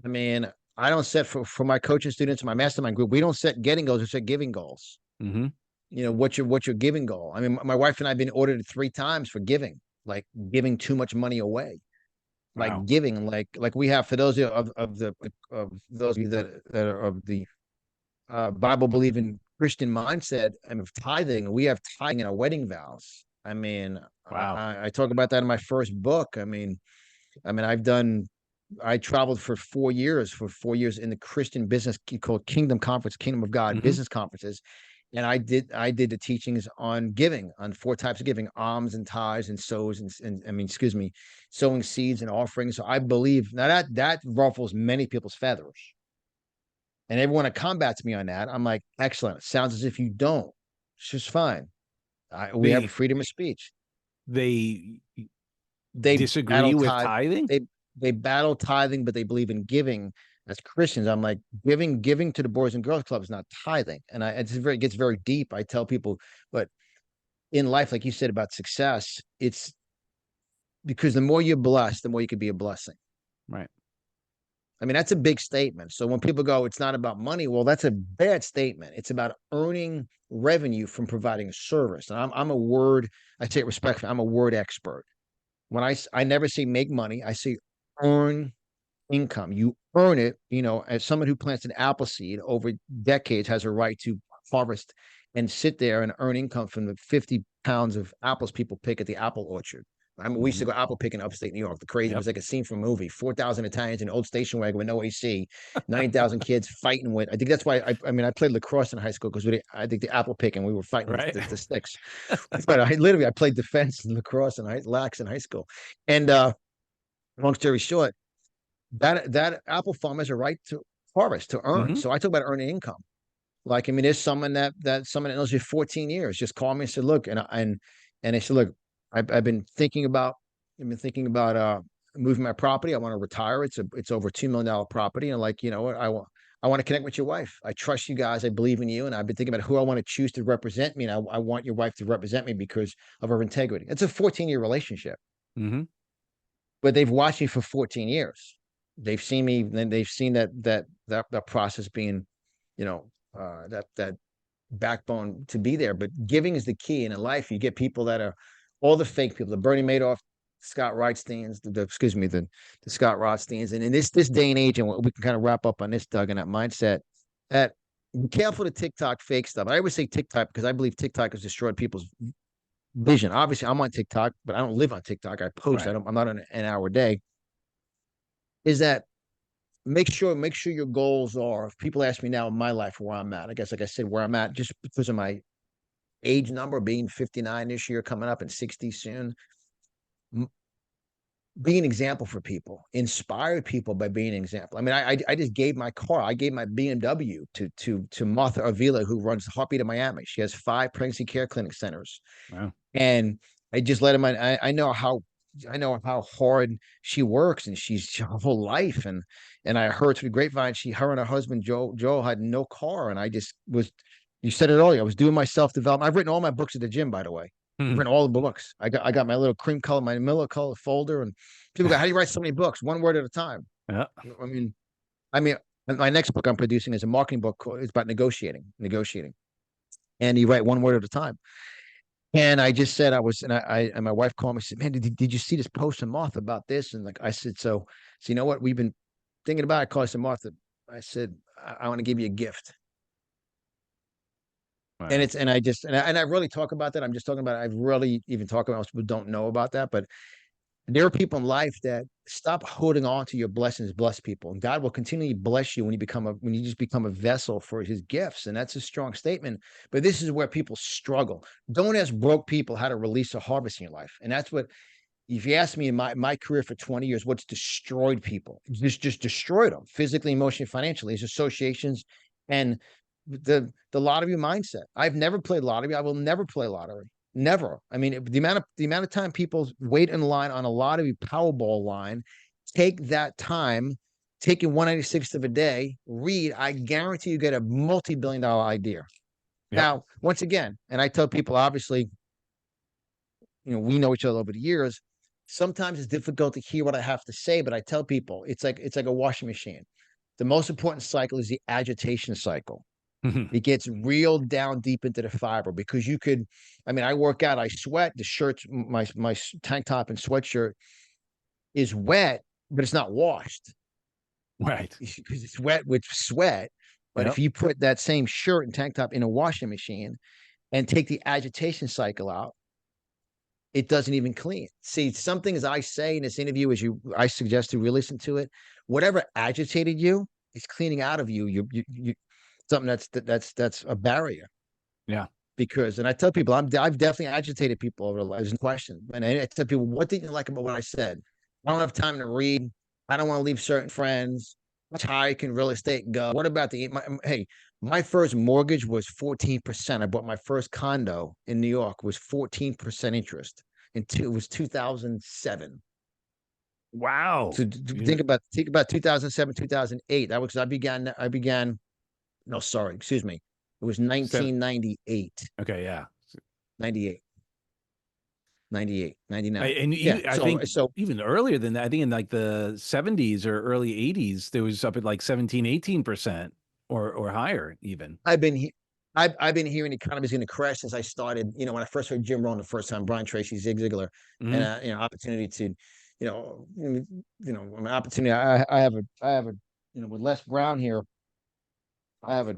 I mean, I don't set for my coaching students, my mastermind group. We don't set getting goals. We set giving goals. Hmm. What's your giving goal? I mean, my wife and I have been ordered 3 times for giving, like giving too much money away, like Wow. giving, like we have for those of those of you that are of the Bible believing Christian mindset and of tithing. We have tithing in our wedding vows. I mean, Wow. I talk about that in my first book. I traveled for 4 years, in the Christian business called Kingdom Conference, Kingdom of God Hmm. business conferences. And I did the teachings on giving, on four types of giving: alms and tithes and sows, and I mean, excuse me, sowing seeds and offerings. So I believe now that ruffles many people's feathers, and everyone that combats me on that, I'm like, excellent. It sounds as if you don't. It's just fine. We have They freedom of speech. they They disagree battle with tithe. tithing? They battle tithing, but they believe in giving. As Christians, I'm like, giving to the Boys and Girls Club is not tithing, and it gets very deep. I tell people, but in life, like you said about success, it's because the more you're blessed, the more you can be a blessing. Right. I mean, that's a big statement. So when people go, it's not about money, well, that's a bad statement. It's about earning revenue from providing a service. And I'm a word, I say it respectfully, I'm a word expert. When I never say make money, I say earn income. You earn it, as someone who plants an apple seed over decades has a right to harvest and sit there and earn income from the 50 pounds of apples people pick at the apple orchard. I mean, we used to Mhm. go apple picking upstate New York. The crazy, it Yep. was like a scene from a movie. 4,000 Italians in an old station wagon with no AC, 9,000 kids fighting with. I think that's why I played lacrosse in high school because I think the apple picking, we were fighting Right. the sticks. But I played defense and lacrosse and lax in high school. And long story short, that apple farm has a right to harvest, to earn. Mhm. So I talk about earning income. Like, I mean, there's someone that knows you 14 years just called me and said, look, and I said, look, I've been thinking about moving my property. I want to retire. It's over $2 million property. And like, you know what, I want to connect with your wife. I trust you guys. I believe in you. And I've been thinking about who I want to choose to represent me. And I want your wife to represent me because of her integrity. It's a 14-year relationship, Mhm. but they've watched me for 14 years. They've seen me, and they've seen that process being, that backbone to be there. But giving is the key. And in life, you get people that are all the fake people, the Bernie Madoff, Scott Rothsteins, the Scott Rothsteins. And in this day and age, and we can kind of wrap up on this, Doug, and that mindset, that be careful of the TikTok fake stuff. I always say TikTok because I believe TikTok has destroyed people's vision. Obviously, I'm on TikTok, but I don't live on TikTok. I post. Right. I'm not on an hour a day. Is that make sure your goals are. If people ask me now in my life where I'm at, I guess like I said, where I'm at, just because of my age number, being 59 this year, coming up and 60 soon, be an example for people, inspire people by being an example. I mean, I just gave my car, I gave my BMW to Martha Avila, who runs the Heartbeat of Miami. She has 5 pregnancy care clinic centers, Wow. and I just let him. I know how hard she works, and she's her whole life, and I heard through the grapevine, her and her husband Joe had no car, and I just was. You said it earlier. I was doing my self development. I've written all my books at the gym, by the way. I've Mhm. written all the books. I got my little cream color, my Miller color folder, and people go, "How do you write so many books? One word at a time." Yeah. I mean, I mean, my next book I'm producing is a marketing book. It's about negotiating, and you write one word at a time. And I just said I was, and my wife called me and said, "Man, did you see this post from Martha about this?" And like I said, so you know what? We've been thinking about it. I called, I said, "Martha," I said, I want to give you a gift. And Wow. it's and I really talk about that. I'm just talking about I really even talk about most people don't know about that, but there are people in life that stop holding on to your blessings, bless people, and God will continually bless you when you just become a vessel for His gifts, and that's a strong statement. But this is where people struggle. Don't ask broke people how to release a harvest in your life, and that's what. If you ask me in my career for 20 years, what's destroyed people? Just destroyed them physically, emotionally, financially, is associations and the lottery mindset. I've never played lottery. I will never play lottery. Never. I mean, the amount of time people wait in line on a lottery Powerball line, take that time, taking 196th of a day, read. I guarantee you get a multi-billion-dollar idea. Yep. Now, once again, and I tell people, obviously, we know each other over the years. Sometimes it's difficult to hear what I have to say, but I tell people it's like a washing machine. The most important cycle is the agitation cycle. Mhm. It gets real down deep into the fiber because I work out, I sweat, the shirts, my tank top and sweatshirt is wet, but it's not washed Right. because it's wet with sweat. But if Yep. you put that same shirt and tank top in a washing machine and take the agitation cycle out, it doesn't even clean. See, some things I say in this interview, I suggest to re-listen to it. Whatever agitated you is cleaning out of you. You something that's a barrier. Yeah. because, and I tell people, I've definitely agitated people over there's no question. And I tell people, what didn't you like about what I said? I don't have time to read. I don't want to leave certain friends. Much higher can real estate go? What about hey, my first mortgage was 14%. I bought my first condo in New York was 14% interest. It was 2007. Wow. So think about 2007, 2008. That was I began. No, sorry, excuse me. It was So 1998, okay, yeah. 98, 98, 99. And Yeah. I So think so even earlier than that, I think in like the 70s or early 80s, there was up at like 17, 18% or higher even. I've been he- I've been hearing the economy's going to crash since I started. When I first heard Jim Rohn the first time, Brian Tracy, Zig Ziglar, and Hmm. opportunity to, an opportunity. I have a with Les Brown here. I have a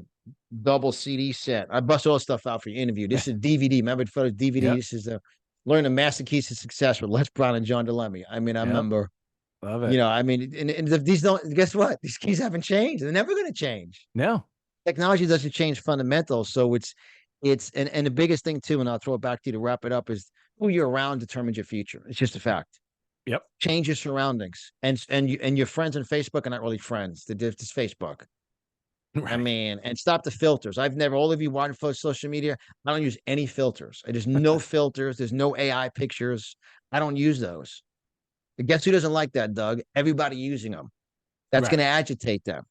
double CD set. I bust all stuff out for your interview. This is DVD. Remember for the DVD? Yep. This is Learn the Master Keys to Success with Les Brown and John DeLemme. I mean, I Yep. remember, Love it. I mean, and these don't, guess what? These keys haven't changed. They're never going to change. No. Technology doesn't change fundamentals. So and the biggest thing too, and I'll throw it back to you to wrap it up, is who you're around determines your future. It's just a fact. Yep. Change your surroundings, and your friends on Facebook are not really friends. They're just Facebook. I Right. mean, and stop the filters. I've never, all of you watching for social media, I don't use any filters. There's no filters. There's no AI pictures. I don't use those. But guess who doesn't like that, Doug? Everybody using them. That's going to Right. agitate them.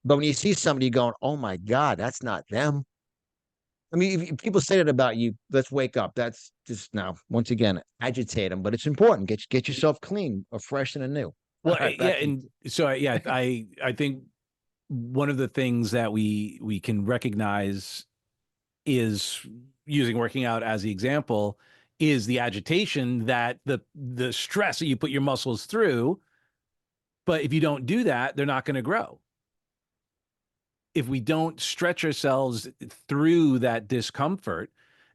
But when you see somebody going, oh my God, that's not them. I mean, if people say that about you, let's wake up. That's just now, once again, agitate them. But it's important. Get yourself clean, or fresh and anew. All Well, right, yeah, back to you. and so yeah, I think one of the things that we can recognize is using working out as the example is the agitation that the stress that you put your muscles through. But if you don't do that, they're not going to grow. If we don't stretch ourselves through that discomfort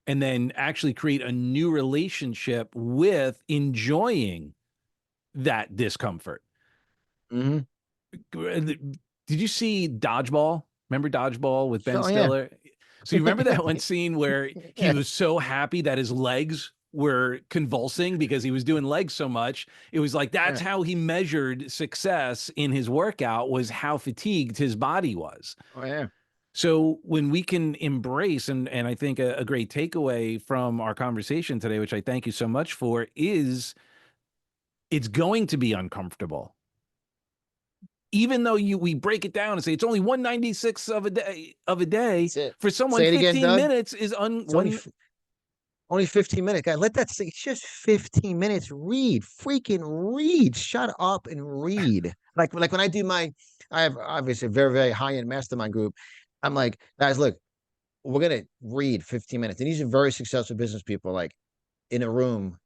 and then actually create a new relationship with enjoying that discomfort. Mm-hmm. Did you see Dodgeball? Remember Dodgeball with Ben So, yeah. Stiller? So you remember that one scene where he Yeah. was so happy that his legs were convulsing because he was doing legs so much. It was like that's Yeah. how he measured success in his workout, was how fatigued his body was. Oh, yeah. So when we can embrace, and I think a great takeaway from our conversation today, which I thank you so much for, is it's going to be uncomfortable. Even though we break it down and say it's only 196 of a day, That's it. for someone Say it again, 15 Doug. minutes is It's only one. only 15 minutes. Guy, let that sink. It's just 15 minutes. Read. Freaking read. Shut up and read. Like when I do I have obviously a very, very high-end mastermind group. I'm like, guys, look, we're gonna read 15 minutes. And these are very successful business people, like in a room,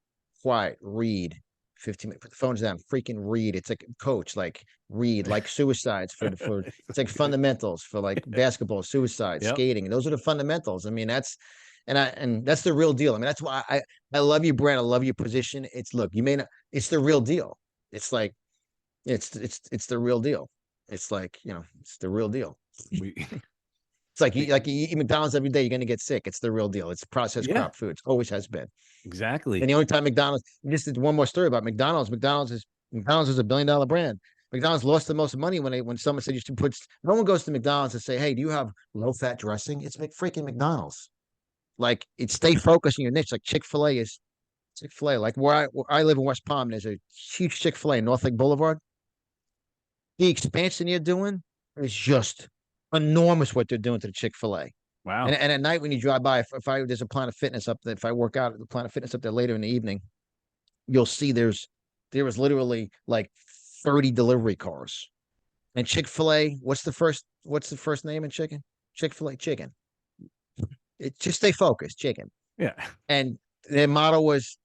quiet, read 15 minutes, put the phones down, freaking read. It's like coach, like read, like suicides for it's like fundamentals for like basketball, suicide, Yep. skating. Those are the fundamentals. I mean, and that's the real deal. I mean, that's why I love you, Brand. I love your position. It's look, you may not, it's the real deal. It's like it's the real deal. It's like, it's the real deal. We, It's like you we like you eat McDonald's every day, you're gonna get sick. It's the real deal. It's processed yeah, crop foods. Always has been. And exactly. the only time McDonald's, just one more story about McDonald's. McDonald's is a $1 billion brand. McDonald's lost the most money when someone said you should put. No one goes to McDonald's and say, "Hey, do you have low fat dressing?" It's freaking McDonald's. Like it's stay focused on your niche. Like Chick-fil-A is Chick-fil-A. Like where I live in West Palm, there's a huge Chick-fil-A in North Lake Boulevard. The expansion you're doing is just enormous. What they're doing to the Chick-fil-A. And, Wow. and at night when you drive by, if there's a Planet Fitness up there, if I work out at the Planet Fitness up there later in the evening, you'll see there was literally like 30 delivery cars. And Chick-fil-A, what's the first name in chicken? Chick-fil-A chicken. It just stay focused, chicken. Yeah. And their motto was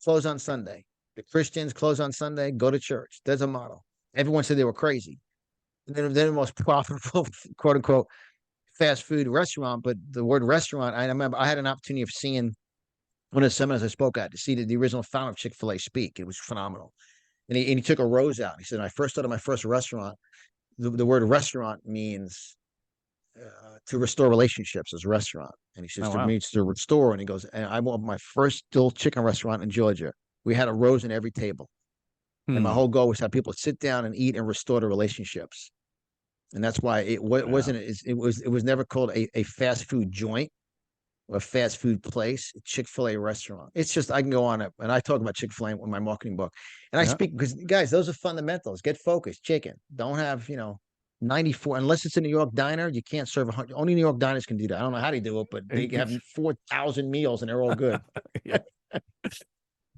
close on Sunday. The Christians close on Sunday, go to church. There's a motto. Everyone said they were crazy. They're the most profitable, quote unquote, fast food restaurant. But the word restaurant, I remember I had an opportunity of seeing one of the seminars I spoke at to see the original founder of Chick-fil-A speak. It was phenomenal. And he took a rose out. He said, when I first started my first restaurant, the word restaurant means to restore relationships as a restaurant. And he says Oh, to wow. me to restore, and he goes, and I want my first still chicken restaurant in Georgia. We had a rose in every table, and my Hmm. whole goal was to have people sit down and eat and restore the relationships. And that's why Wow. wasn't it was never called a fast food joint or a fast food place, Chick-fil-A restaurant. It's just I can go on it and I talk about Chick-fil-A in my marketing book. And I Yeah. speak because guys, those are fundamentals. Get focused, chicken. Don't have, 94 unless it's a New York diner, you can't serve 100. Only New York diners can do that. I don't know how they do it, but they have 4,000 meals and they're all good. Yeah.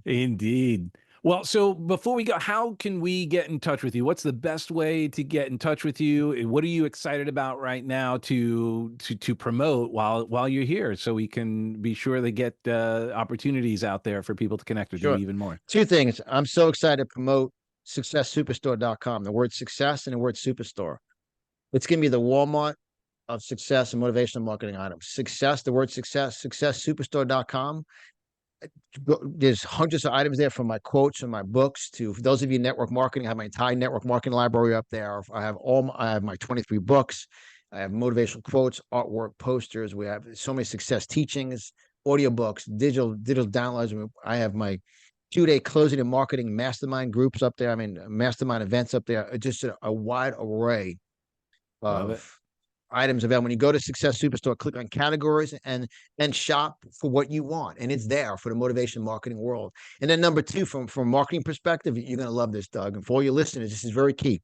Indeed. Well, so before we go, how can we get in touch with you? What's the best way to get in touch with you? What are you excited about right now to promote while you're here, so we can be sure they get opportunities out there for people to connect with you Sure. even more? Two things. I'm so excited to promote successsuperstore.com, the word success and the word superstore. It's going to be the Walmart of success and motivational marketing items. Success, the word success, successsuperstore.com. There's hundreds of items there from my quotes and my books to for those of you in network marketing. I have my entire network marketing library up there. I have my 23 books. I have motivational quotes, artwork, posters. We have so many success teachings, audiobooks, digital downloads. I have my 2-day closing and marketing mastermind groups up there. I mean, mastermind events up there. Just a wide array Love it. of items available. When you go to Success Superstore, click on categories and shop for what you want, and it's there for the motivation marketing world. And then number two, from a marketing perspective, you're going to love this, Doug. And for all your listeners, this is very key.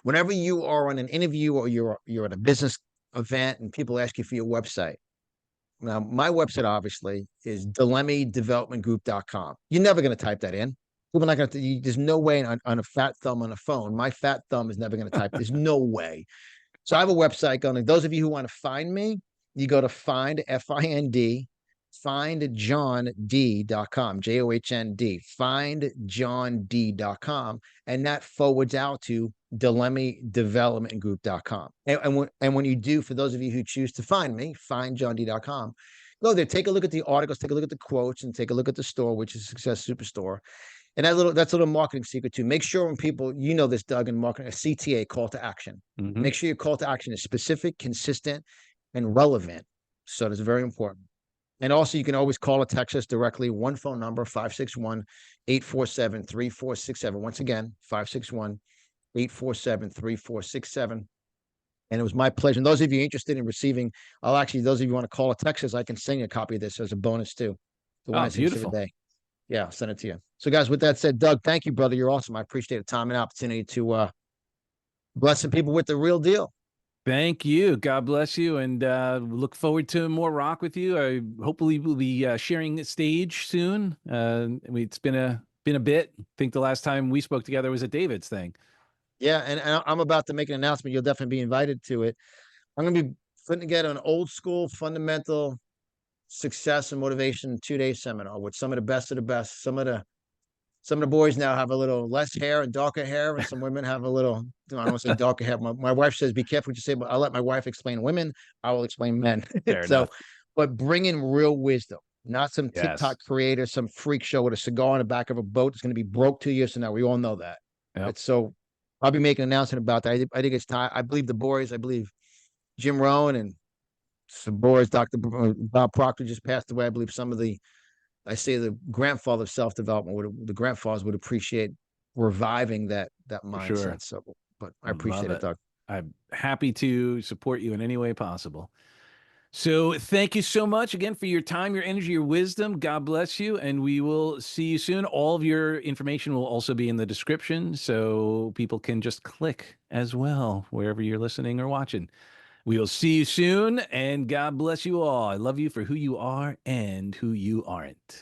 Whenever you are on an interview or you're at a business event and people ask you for your website. Now, my website obviously is DelemmeDevelopmentGroup.com. You're never going to type that in. People are not going to. There's no way on a fat thumb on a phone. My fat thumb is never going to type. There's no way. So I have a website going. Those of you who want to find me, you go to find FIND findjohnd.com, JOHND, findjohnd.com, and that forwards out to DelemmeDevelopmentGroup.com. And when you do, for those of you who choose to find me, findjohnd.com, go there, take a look at the articles, take a look at the quotes, and take a look at the store, which is Success Superstore. And that's a little marketing secret too. Make sure when people, this, Doug, in marketing, a CTA, call to action. Hmm. Make sure your call to action is specific, consistent, and relevant. So that's very important. And also, you can always call or text us directly. One phone number, 561-847-3467. Once again, 561-847-3467. And it was my pleasure. And those of you interested in receiving, those of you who want to call or text us, I can send you a copy of this as a bonus too. The Oh, Wednesday beautiful. today. Yeah, I'll send it to you. So, guys, with that said, Doug, thank you, brother. You're awesome. I appreciate the time and opportunity to bless some people with the real deal. Thank you. God bless you, and look forward to more rock with you. I hopefully we'll be sharing the stage soon. It's been a bit. I think the last time we spoke together was at David's thing. Yeah, and I'm about to make an announcement. You'll definitely be invited to it. I'm going to be putting together an old school fundamental success and motivation 2-day seminar with some of the best of the best. Some of the boys now have a little less hair and darker hair, and some women have a little, I don't want to say darker hair. My wife says, be careful what you say, but I'll let my wife explain women. I will explain men. Fair So, enough. but bring in real wisdom, not some TikTok Yes. creator, some freak show with a cigar in the back of a boat that's going to be broke 2 years from now. We all know that. Yep. It's so I'll be making an announcement about that. I think it's time. I believe the boys, I believe Jim Rohn and some boys, Dr. Bob Proctor just passed away. I believe I say the grandfather of self-development the grandfathers would appreciate reviving that For sure. mindset. So, but I Love appreciate it, it. Doug. I'm happy to support you in any way possible. So thank you so much again for your time, your energy, your wisdom. God bless you, and we will see you soon. All of your information will also be in the description, so people can just click as well wherever you're listening or watching. We will see you soon, and God bless you all. I love you for who you are and who you aren't.